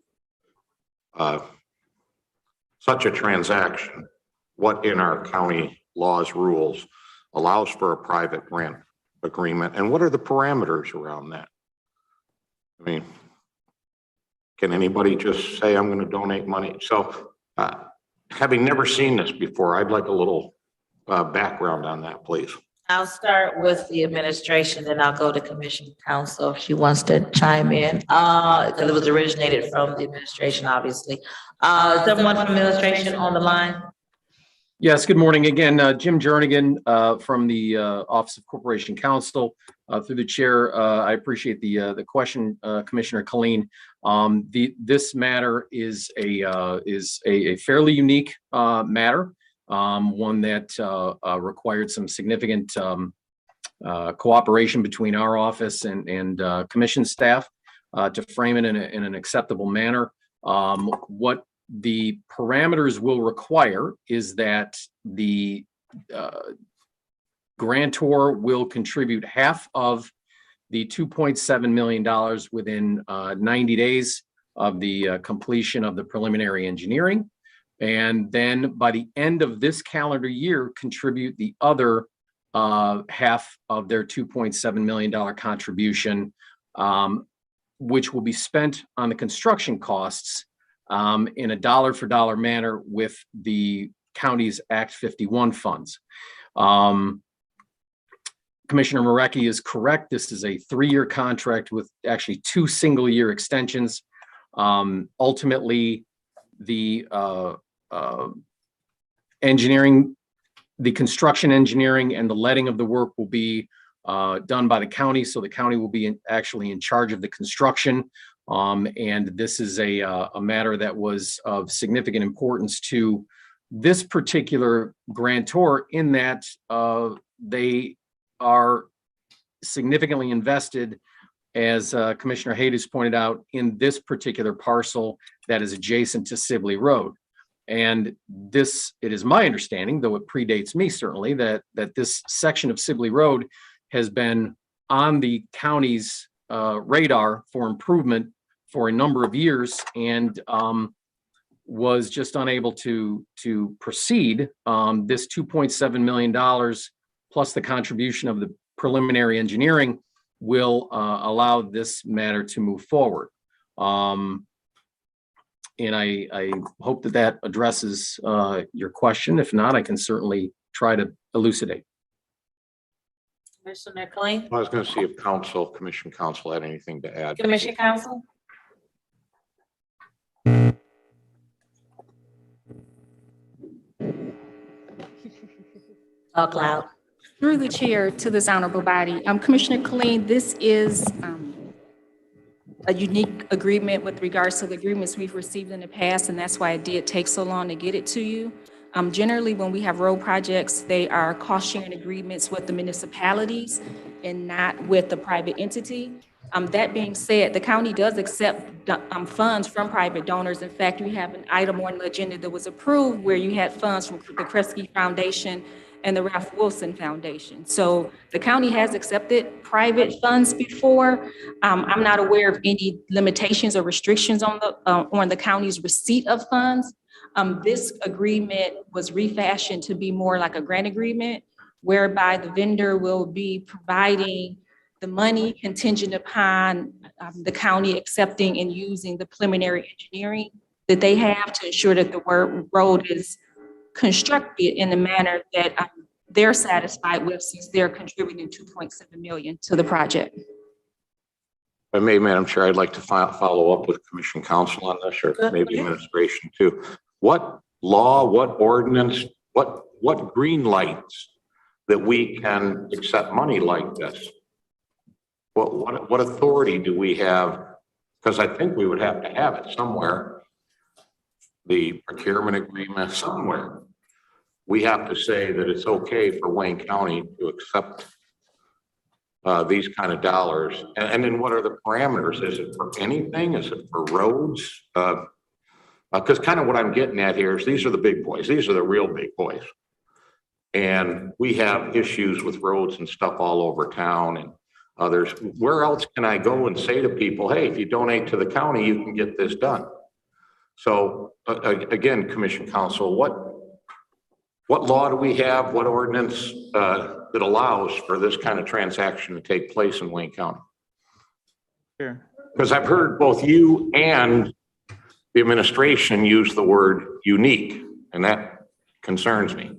transaction? What in our county laws, rules allows for a private grant agreement, and what are the parameters around that? I mean, can anybody just say, I'm going to donate money? So having never seen this before, I'd like a little background on that, please. I'll start with the administration, then I'll go to Commission Counsel if she wants to chime in, because it was originated from the administration, obviously. Someone from administration on the line? Yes, good morning again. Jim Jernigan from the Office of Corporation Counsel. Through the chair, I appreciate the question, Commissioner Colleen. This matter is a fairly unique matter, one that required some significant cooperation between our office and commission staff to frame it in an acceptable manner. What the parameters will require is that the grantor will contribute half of the $2.7 million within 90 days of the completion of the preliminary engineering. And then by the end of this calendar year, contribute the other half of their $2.7 million contribution, which will be spent on the construction costs in a dollar for dollar manner with the county's Act 51 funds. Commissioner Marecki is correct. This is a 3-year contract with actually 2 single-year extensions. Ultimately, the engineering, the construction engineering and the letting of the work will be done by the county. So the county will be actually in charge of the construction. And this is a matter that was of significant importance to this particular grantor in that they are significantly invested, as Commissioner Hayes pointed out, in this particular parcel that is adjacent to Sibley Road. And this, it is my understanding, though it predates me certainly, that this section of Sibley Road has been on the county's radar for improvement for a number of years and was just unable to proceed. This $2.7 million plus the contribution of the preliminary engineering will allow this matter to move forward. And I hope that addresses your question. If not, I can certainly try to elucidate. Commissioner Kling? I was going to see if Commission Counsel had anything to add. Commission Counsel? Talk loud. Through the chair to this honorable body, Commissioner Colleen, this is a unique agreement with regards to the agreements we've received in the past, and that's why it did take so long to get it to you. Generally, when we have road projects, they are cost-sharing agreements with the municipalities and not with the private entity. That being said, the county does accept funds from private donors. In fact, we have an item on the agenda that was approved where you had funds from the Kresge Foundation and the Ralph Wilson Foundation. So the county has accepted private funds before. I'm not aware of any limitations or restrictions on the county's receipt of funds. This agreement was refashioned to be more like a grant agreement, whereby the vendor will be providing the money contingent upon the county accepting and using the preliminary engineering that they have to ensure that the road is constructed in a manner that they're satisfied with, since they're contributing 2.7 million to the project. If I may, Madam Chair, I'd like to follow up with Commission Counsel on this, or maybe administration too. What law, what ordinance, what green lights that we can accept money like this? What authority do we have? Because I think we would have to have it somewhere. The procurement agreement somewhere. We have to say that it's okay for Wayne County to accept these kind of dollars. And then what are the parameters? Is it for anything? Is it for roads? Because kind of what I'm getting at here is these are the big boys. These are the real big boys. And we have issues with roads and stuff all over town and others. Where else can I go and say to people, hey, if you donate to the county, you can get this done? So again, Commission Counsel, what law do we have? What ordinance that allows for this kind of transaction to take place in Wayne County? Sure. Because I've heard both you and the administration use the word unique, and that concerns me.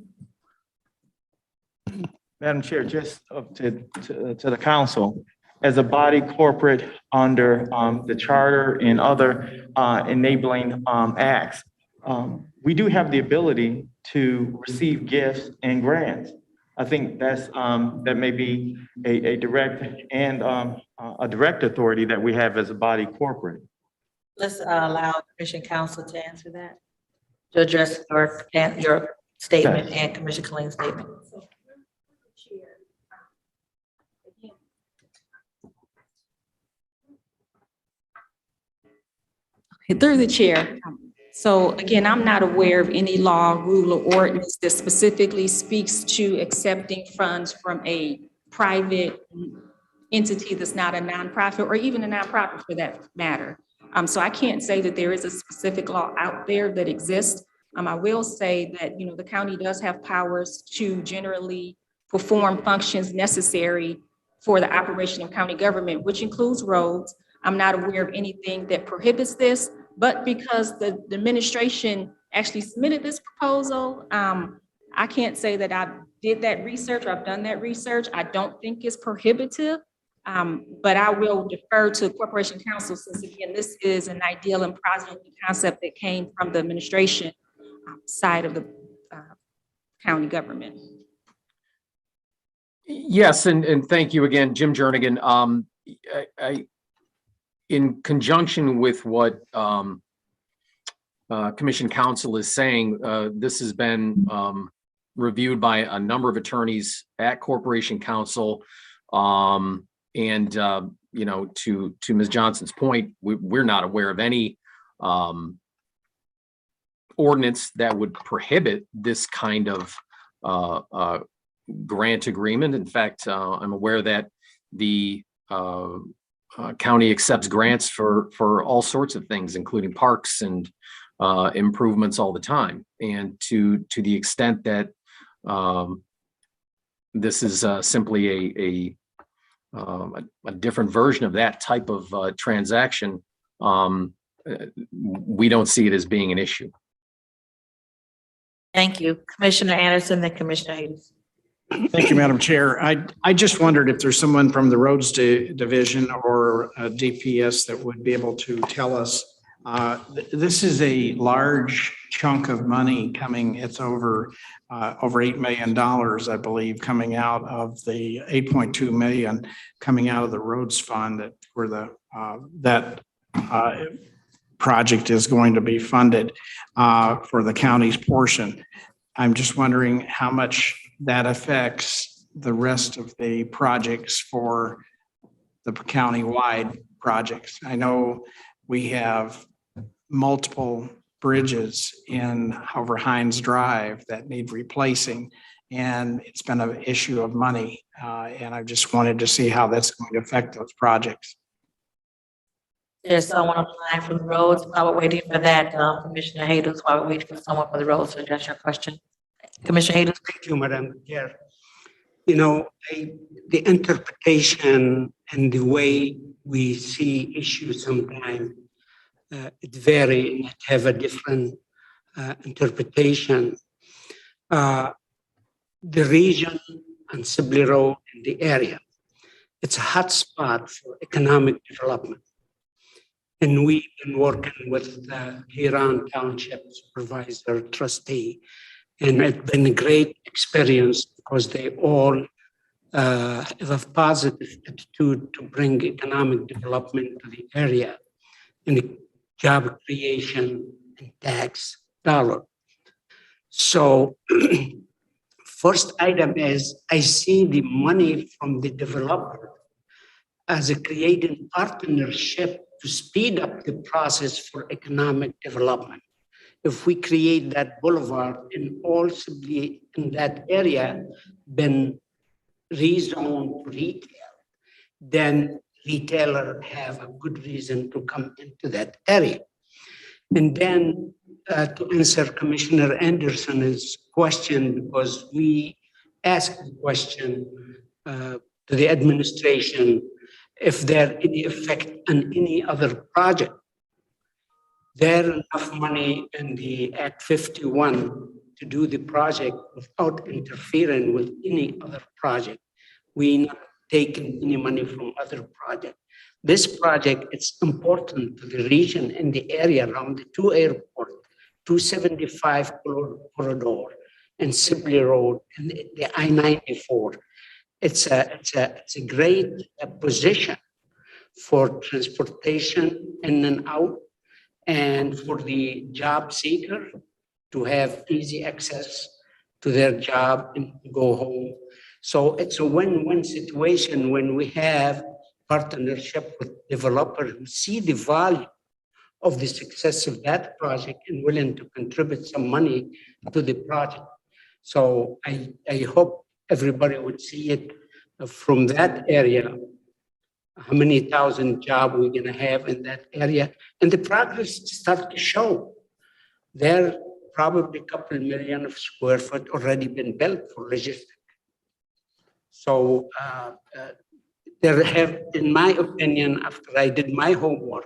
Madam Chair, just to the council, as a body corporate under the charter and other enabling acts, we do have the ability to receive gifts and grants. I think that's that may be a direct and a direct authority that we have as a body corporate. Let's allow Commission Counsel to answer that, to address your statement and Commissioner Killing's statement. Through the chair. So again, I'm not aware of any law, rule, or ordinance that specifically speaks to accepting funds from a private entity that's not a nonprofit, or even a nonprofit for that matter. So I can't say that there is a specific law out there that exists. I will say that, the county does have powers to generally perform functions necessary for the operation of county government, which includes roads. I'm not aware of anything that prohibits this, but because the administration actually submitted this proposal, I can't say that I did that research or I've done that research. I don't think it's prohibitive, but I will defer to Corporation Counsel, since again, this is an ideal and positive concept that came from the administration side of the county government. Yes, and thank you again, Jim Jernigan. In conjunction with what Commission Counsel is saying, this has been reviewed by a number of attorneys at Corporation Counsel. And to Ms. Johnson's point, we're not aware of any ordinance that would prohibit this kind of grant agreement. In fact, I'm aware that the county accepts grants for all sorts of things, including parks and improvements all the time. And to the extent that this is simply a different version of that type of transaction, we don't see it as being an issue. Thank you. Commissioner Anderson, then Commissioner Hayes. Thank you, Madam Chair. I just wondered if there's someone from the Roads Division or DPS that would be able to tell us. This is a large chunk of money coming. It's over $8 million, I believe, coming out of the 8.2 million coming out of the roads fund that project is going to be funded for the county's portion. I'm just wondering how much that affects the rest of the projects for the county-wide projects. I know we have multiple bridges over Hines Drive that need replacing, and it's been an issue of money. And I just wanted to see how that's going to affect those projects. There's someone on the line from the roads. While we're waiting for that, Commissioner Hayes, while we're waiting for someone for the roads to address your question. Commissioner Hayes. Thank you, Madam Chair. The interpretation and the way we see issues sometimes it vary and it have a different interpretation. The region and Sibley Road in the area, it's a hot spot for economic development. And we've been working with the Huron Township Supervisor Trustee, and it's been a great experience because they all have a positive attitude to bring economic development to the area and job creation and tax dollar. So first item is I see the money from the developer as a creating partnership to speed up the process for economic development. If we create that boulevard and also be in that area, then rezone to retail, then retailer have a good reason to come into that area. And then to answer Commissioner Anderson's question, because we asked the question to the administration, if there any effect on any other project. There enough money in the Act 51 to do the project without interfering with any other project. We not taking any money from other projects. This project, it's important to the region and the area around the two airports, 275 corridor and Sibley Road and the I-94. It's a great position for transportation in and out, and for the job seeker to have easy access to their job and go home. So it's a win-win situation when we have partnership with developers who see the value of the success of that project and willing to contribute some money to the project. So I hope everybody would see it from that area, how many thousand jobs we're going to have in that area. And the progress start to show. There probably a couple million of square foot already been built for logistics. So there have, in my opinion, after I did my homework,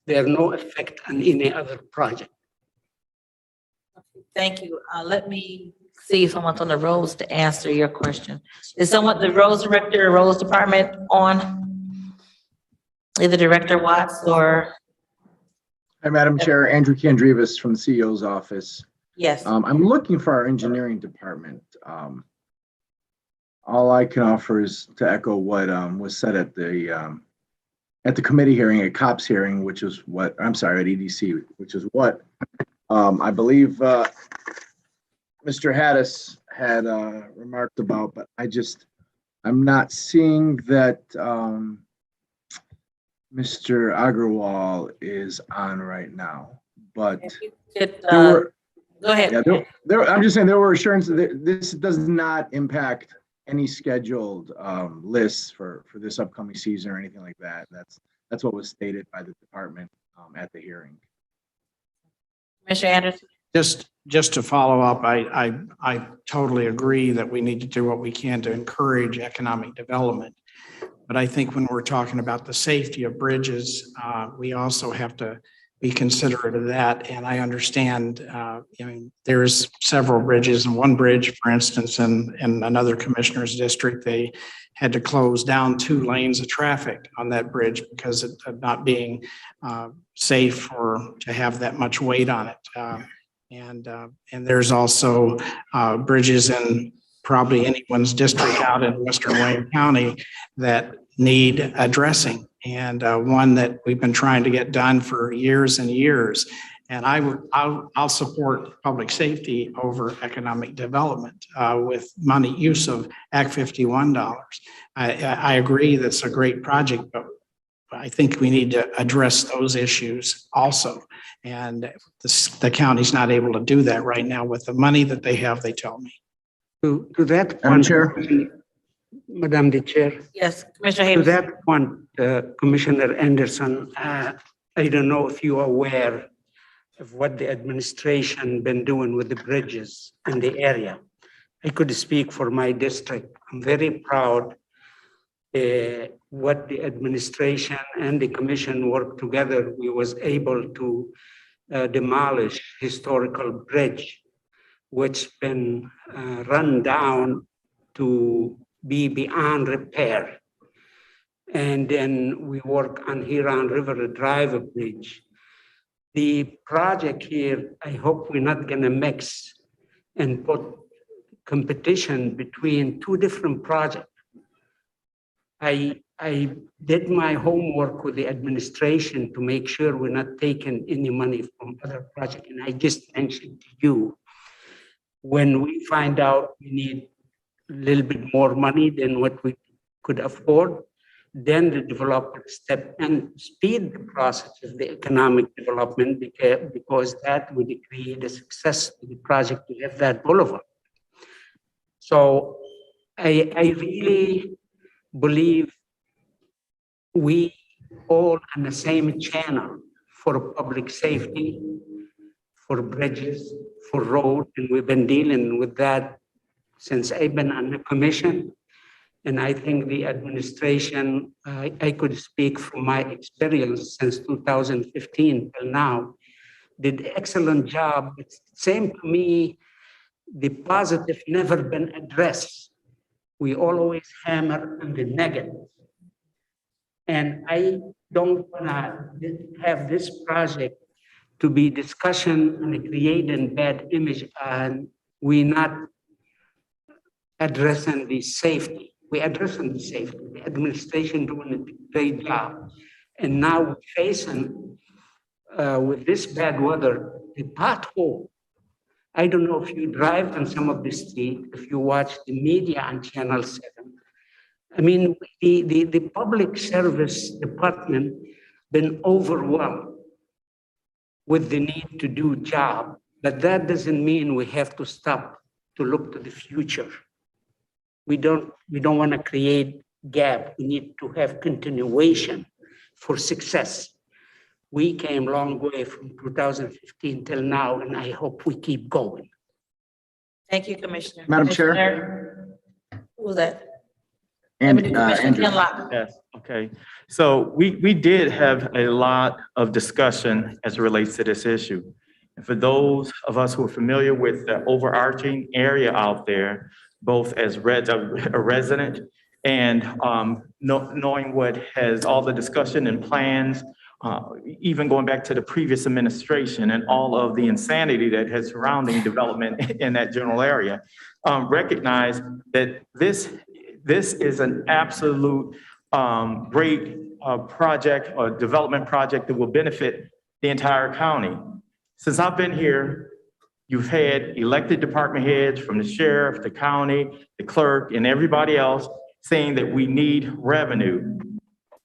there are no effect on any other project. Thank you. Let me see if someone's on the roads to answer your question. Is someone, the roads director, or roads department on? Either Director Watts or? Hi, Madam Chair, Andrew Kandrivas from the CEO's office. Yes. I'm looking for our engineering department. All I can offer is to echo what was said at the committee hearing, at COPS hearing, which is what, I'm sorry, at EDC, which is what I believe Mr. Haddis had remarked about, but I'm not seeing that Mr. Agrawal is on right now, but go ahead. Yeah, I'm just saying there were assurances that this does not impact any scheduled lists for this upcoming season or anything like that. That's what was stated by the department at the hearing. Mr. Anderson. Just to follow up, I totally agree that we need to do what we can to encourage economic development. But I think when we're talking about the safety of bridges, we also have to be considerate of that. And I understand, there's several bridges, and one bridge, for instance, in another commissioner's district, they had to close down 2 lanes of traffic on that bridge because of not being safe or to have that much weight on it. And there's also bridges in probably anyone's district out in Western Wayne County that need addressing, and one that we've been trying to get done for years and years. And I'll support public safety over economic development with money use of Act 51 dollars. I agree that's a great project, but I think we need to address those issues also. And the county's not able to do that right now with the money that they have, they tell me. To that Madam point, Chair. Madam the Chair. Yes, Commissioner To Hayes. that point, Commissioner Anderson, I don't know if you are aware of what the administration been doing with the bridges in the area. I could speak for my district. I'm very proud what the administration and the commission worked together, we was able to demolish historical bridge, which been run down to be beyond repair. And then we work on Huron River Drive Bridge. The project here, I hope we're not gonna mix and put competition between two different projects. I did my homework with the administration to make sure we're not taking any money from other projects. And I just mentioned to you, when we find out we need a little bit more money than what we could afford, then the developer step and speed the process of the economic development because that would create a success to the project to have that boulevard. So I really believe we all on the same channel for public safety, for bridges, for road, and we've been dealing with that since I've been on the commission. And I think the administration, I could speak from my experience since 2015 till now, did an excellent job. But same to me, the positive never been addressed. We always hammer on the negative. And I don't wanna have this project to be discussion and creating bad image, and we not addressing the safety. We're addressing the safety. The administration doing a great job. And now we're facing, with this bad weather, the pothole. I don't know if you drive on some of the street, if you watch the media on Channel 7. I mean, the public service department been overwhelmed with the need to do job, but that doesn't mean we have to stop to look to the future. We don't want to create gap. We need to have continuation for success. We came a long way from 2015 till now, and I hope we keep going. Thank you, Commissioner. Madam Chair? Commissioner, who was that? And Commissioner Andrew. Kinlock. Yes, okay. So we did have a lot of discussion as it relates to this issue. And for those of us who are familiar with the overarching area out there, both as a resident and knowing what has all the discussion and plans, even going back to the previous administration and all of the insanity that has surrounding development in that general area, recognize that this is an absolute great project or development project that will benefit the entire county. Since I've been here, you've had elected department heads from the sheriff, the county, the clerk, and everybody else saying that we need revenue.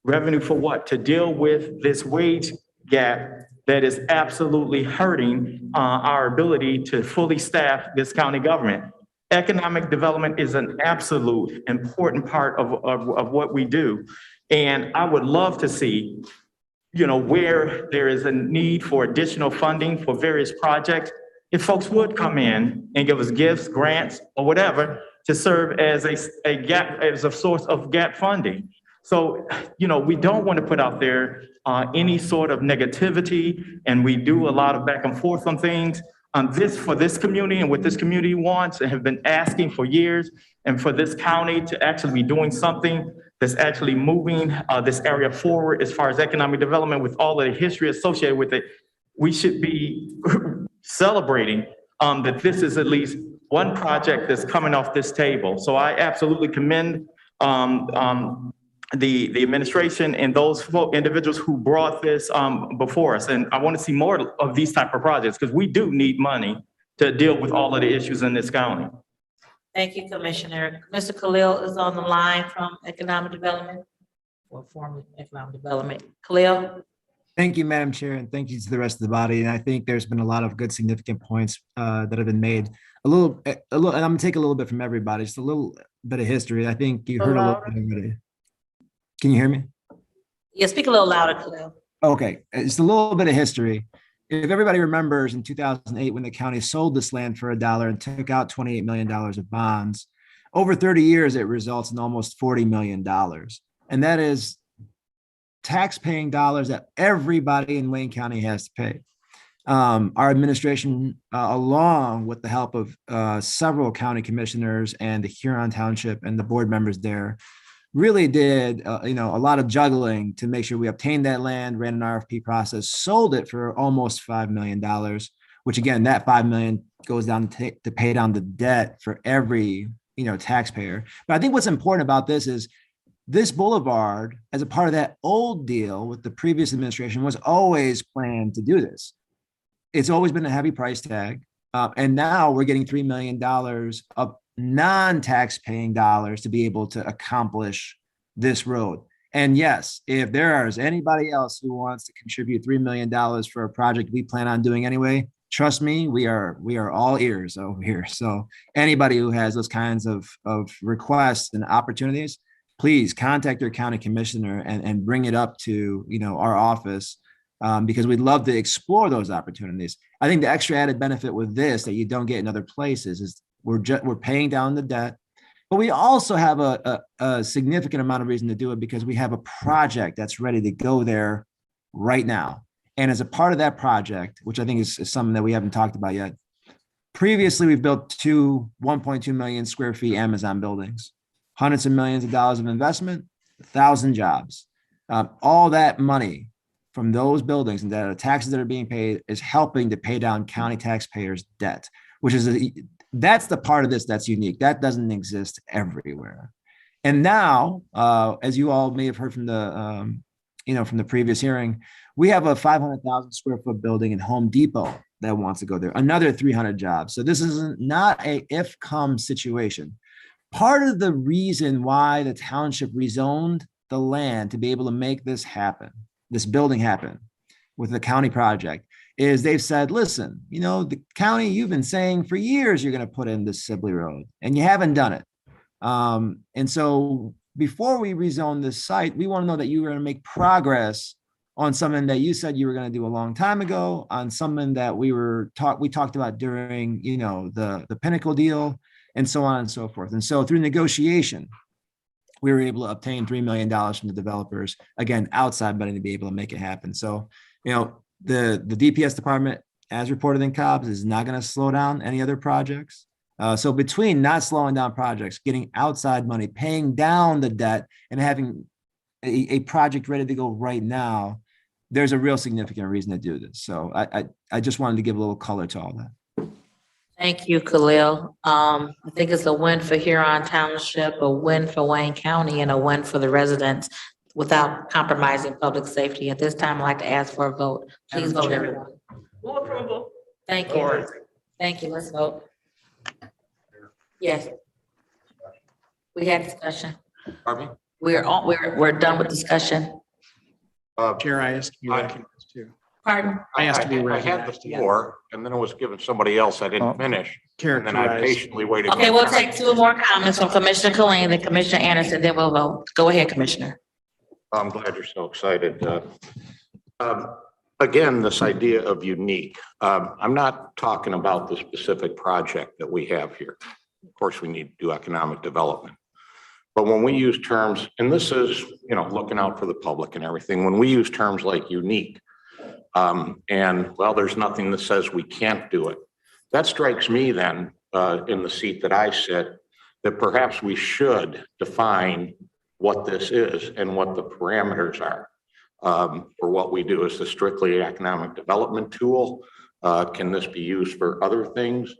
Revenue for what? To deal with this wage gap that is absolutely hurting our ability to fully staff this county government. Economic development is an absolute important part of what we do. And I would love to see, where there is a need for additional funding for various projects, if folks would come in and give us gifts, grants, or whatever to serve as a gap, as a source of gap funding. So, we don't want to put out there any sort of negativity, and we do a lot of back and forth on things. For this community and what this community wants and have been asking for years, and for this county to actually be doing something that's actually moving this area forward as far as economic development with all of the history associated with it, we should be celebrating that this is at least one project that's coming off this table. So I absolutely commend the administration and those individuals who brought this before us. And I want to see more of these type of projects because we do need money to deal with all of the issues in this county. Thank you, Commissioner. Mr. Khalil is on the line from Economic Development, or formerly Economic Development. Khalil? Thank you, Madam Chair, and thank you to the rest of the body. And I think there's been a lot of good, significant points that have been made. A little, and I'm gonna take a little bit from everybody, just a little bit of history. I think you heard a little bit already. Can you hear me? Yeah, speak a little louder, Khalil. Okay, just a little bit of history. If everybody remembers in 2008, when the county sold this land for $1 and took out $28 million of bonds, Over 30 years, it results in almost $40 million. And that is tax-paying dollars that everybody in Wayne County has to pay. Our administration, along with the help of several county commissioners and the Huron Township and the board members there, really did a lot of juggling to make sure we obtained that land, ran an RFP process, sold it for almost $5 million, which again, that $5 million goes down to pay down the debt for every taxpayer. But I think what's important about this is this boulevard, as a part of that old deal with the previous administration, was always planned to do this. It's always been a heavy price tag. And now we're getting $3 million of non-tax paying dollars to be able to accomplish this road. And yes, if there is anybody else who wants to contribute $3 million for a project we plan on doing anyway, trust me, we are all ears over here. So anybody who has those kinds of requests and opportunities, please contact your county commissioner and bring it up to our office, because we'd love to explore those opportunities. I think the extra added benefit with this that you don't get in other places is we're paying down the debt, but we also have a significant amount of reason to do it because we have a project that's ready to go there right now. And as a part of that project, which I think is something that we haven't talked about yet, previously we've built 1.2 million square feet Amazon buildings, hundreds of millions of dollars of investment, 1,000 jobs. All that money from those buildings and the taxes that are being paid is helping to pay down county taxpayers' debt, which is that's the part of this that's unique. That doesn't exist everywhere. And now, as you all may have heard from the previous hearing, we have a 500,000 square foot building in Home Depot that wants to go there, another 300 jobs. So this is not a if-come situation. Part of the reason why the township rezoned the land to be able to make this happen, this building happen with the county project, is they've said, listen, the county, you've been saying for years you're going to put in this Sibley Road and you haven't done it. And so before we rezone this site, we want to know that you're going to make progress on something that you said you were going to do a long time ago, on something that we talked about during, the Pinnacle deal, and so on and so forth. And so through negotiation, we were able to obtain $3 million from the developers, again, outside money to be able to make it happen. So, the DPS department, as reported in Cobb's, is not going to slow down any other projects. So between not slowing down projects, getting outside money, paying down the debt, and having a project ready to go right now, there's a real significant reason to do this. So I just wanted to give a little color to all that. Thank you, Khalil. I think it's a win for Huron Township, a win for Wayne County, and a win for the residents without compromising public safety. At this time, I'd like to ask for a vote. Please vote, everyone. Move approval. Thank you. Thank you. Let's vote. Yes. We had discussion. Pardon me? We're done with discussion. Chair, I asked you too. Pardon? I had the floor, and then it was given somebody else. I didn't finish. And then I patiently waited. Okay, we'll take two more comments from Commissioner Killeen and Commissioner Anderson, then we'll vote. Go ahead, Commissioner. I'm glad you're so excited. Again, this idea of unique. I'm not talking about the specific project that we have here. Of course, we need to do economic development. But when we use terms, and this is, looking out for the public and everything, when we use terms like unique, and well, there's nothing that says we can't do it. That strikes me then, in the seat that I sit, that perhaps we should define what this is and what the parameters are for what we do. Is this strictly an economic development tool? Can this be used for other things?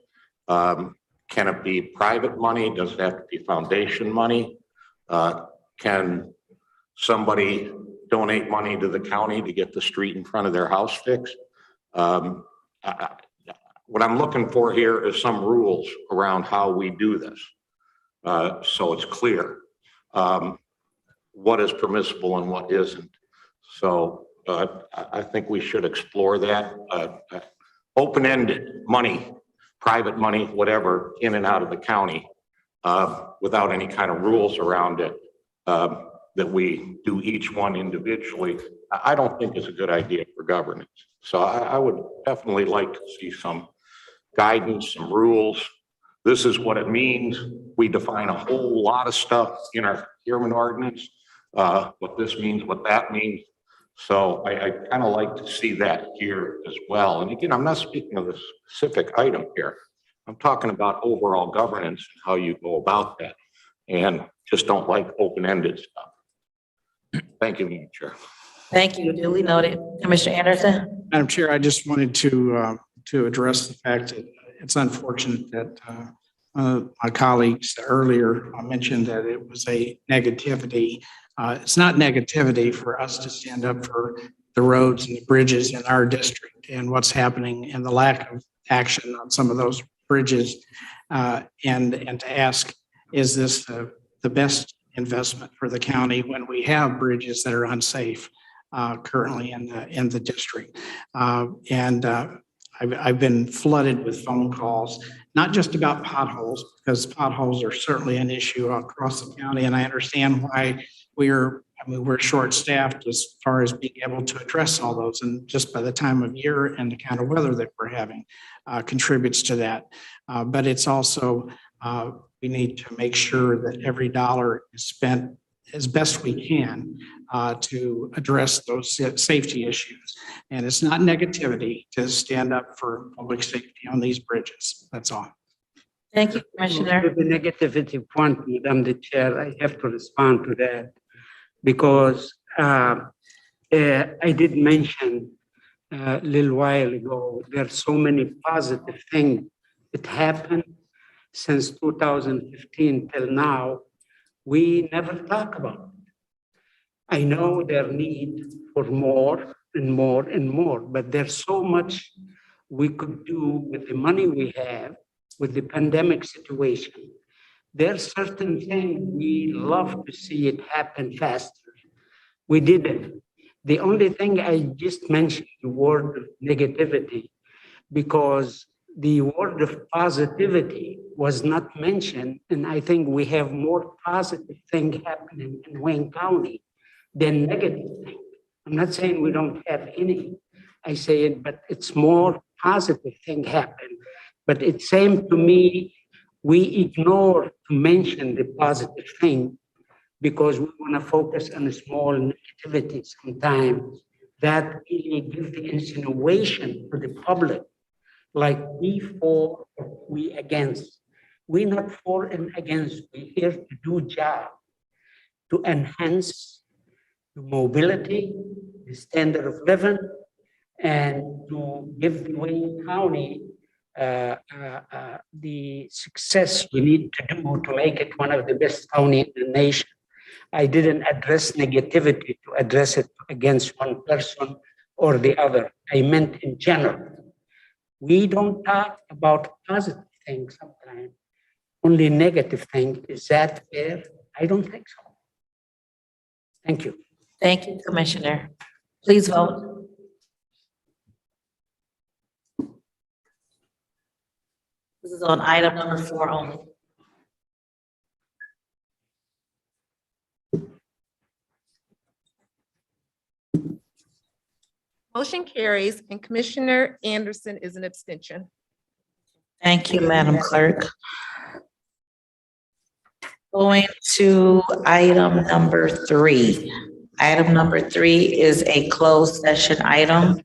Can it be private money? Does it have to be foundation money? Can somebody donate money to the county to get the street in front of their house fixed? What I'm looking for here is some rules around how we do this. So it's clear what is permissible and what isn't. So I think we should explore that. Open-ended money, private money, whatever, in and out of the county without any kind of rules around it that we do each one individually, I don't think is a good idea for governance. So I would definitely like to see some guidance, some rules this is what it means. We define a whole lot of stuff in our procurement ordinance, what this means, what that means. So I kind of like to see that here as well. And again, I'm not speaking of a specific item here. I'm talking about overall governance and how you go about that, and just don't like open-ended stuff. Thank you, Madam Chair. Thank you. Duly noted. Commissioner Anderson? Madam Chair, I just wanted to address the fact that it's unfortunate that my colleagues earlier mentioned that it was a negativity. It's not negativity for us to stand up for the roads and the bridges in our district and what's happening and the lack of action on some of those bridges, and to ask, is this the best investment for the county when we have bridges that are unsafe currently in the district? I've been flooded with phone calls, not just about potholes, because potholes are certainly an issue across the county, and I understand why we're short-staffed as far as being able to address all those, and just by the time of year and the kind of weather that we're having contributes to that. But it's also, we need to make sure that every dollar is spent as best we can to address those safety issues. And it's not negativity to stand up for public safety on these bridges. That's all. Thank you, Commissioner. The negativity point, Madam the Chair, I have to respond to that because I did mention a little while ago, there are so many positive things that happened since 2015 till now. We never talk about it. I know their need for more and more and more, but there's so much we could do with the money we have, with the pandemic situation. There's certain things we love to see it happen faster. We didn't. The only thing I just mentioned, the word negativity, because the word of positivity was not mentioned, and I think we have more positive things happening in Wayne County than negative things. I'm not saying we don't have any. I say it, but it's more positive thing happen. But it seemed to me we ignore to mention the positive thing because we want to focus on the small negativity sometimes that really give the insinuation to the public, like we for or we against. We're not for and against. We're here to do job, to enhance the mobility, the standard of living, and to give the Wayne County the success we need to do to make it one of the best counties in the nation. I didn't address negativity to address it against one person or the other. I meant in general. We don't talk about positive things sometimes, only negative things. Is that fair? I don't think so. Thank you. Thank you, Commissioner. Please vote. This is on item number 4 only. Motion carries, and Commissioner Anderson is an abstention. Thank you, Madam Clerk. Going to item number 3. Item number 3 is a closed session item.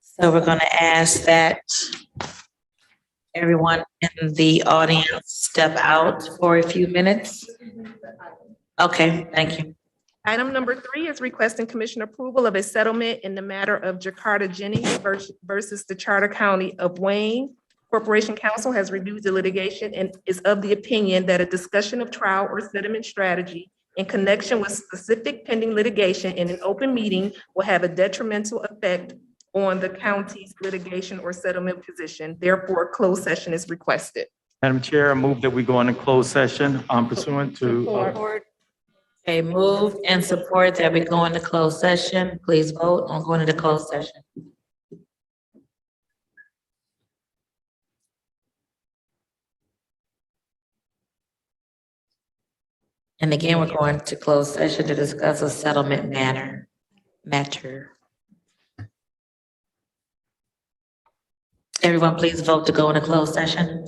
So we're going to ask that everyone in the audience step out for a few minutes. Okay, thank you. Item number 3 is requesting commission approval of a settlement in the matter of Jakarta Jennings versus the Charter County of Wayne. Corporation Counsel has reviewed the litigation and is of the opinion that a discussion of trial or settlement strategy in connection with specific pending litigation in an open meeting will have a detrimental effect on the county's litigation or settlement position. Therefore, closed session is requested. Madam Chair, I move that we go into closed session pursuant to. Okay, moved and support that we go into closed session. Please vote on going into closed session. And again, we're going to closed session to discuss a settlement matter. Everyone, please vote to go into closed session.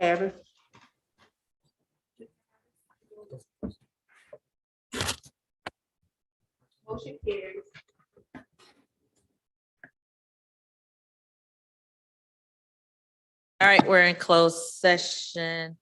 Harris. Motion carries. All right, we're in closed session.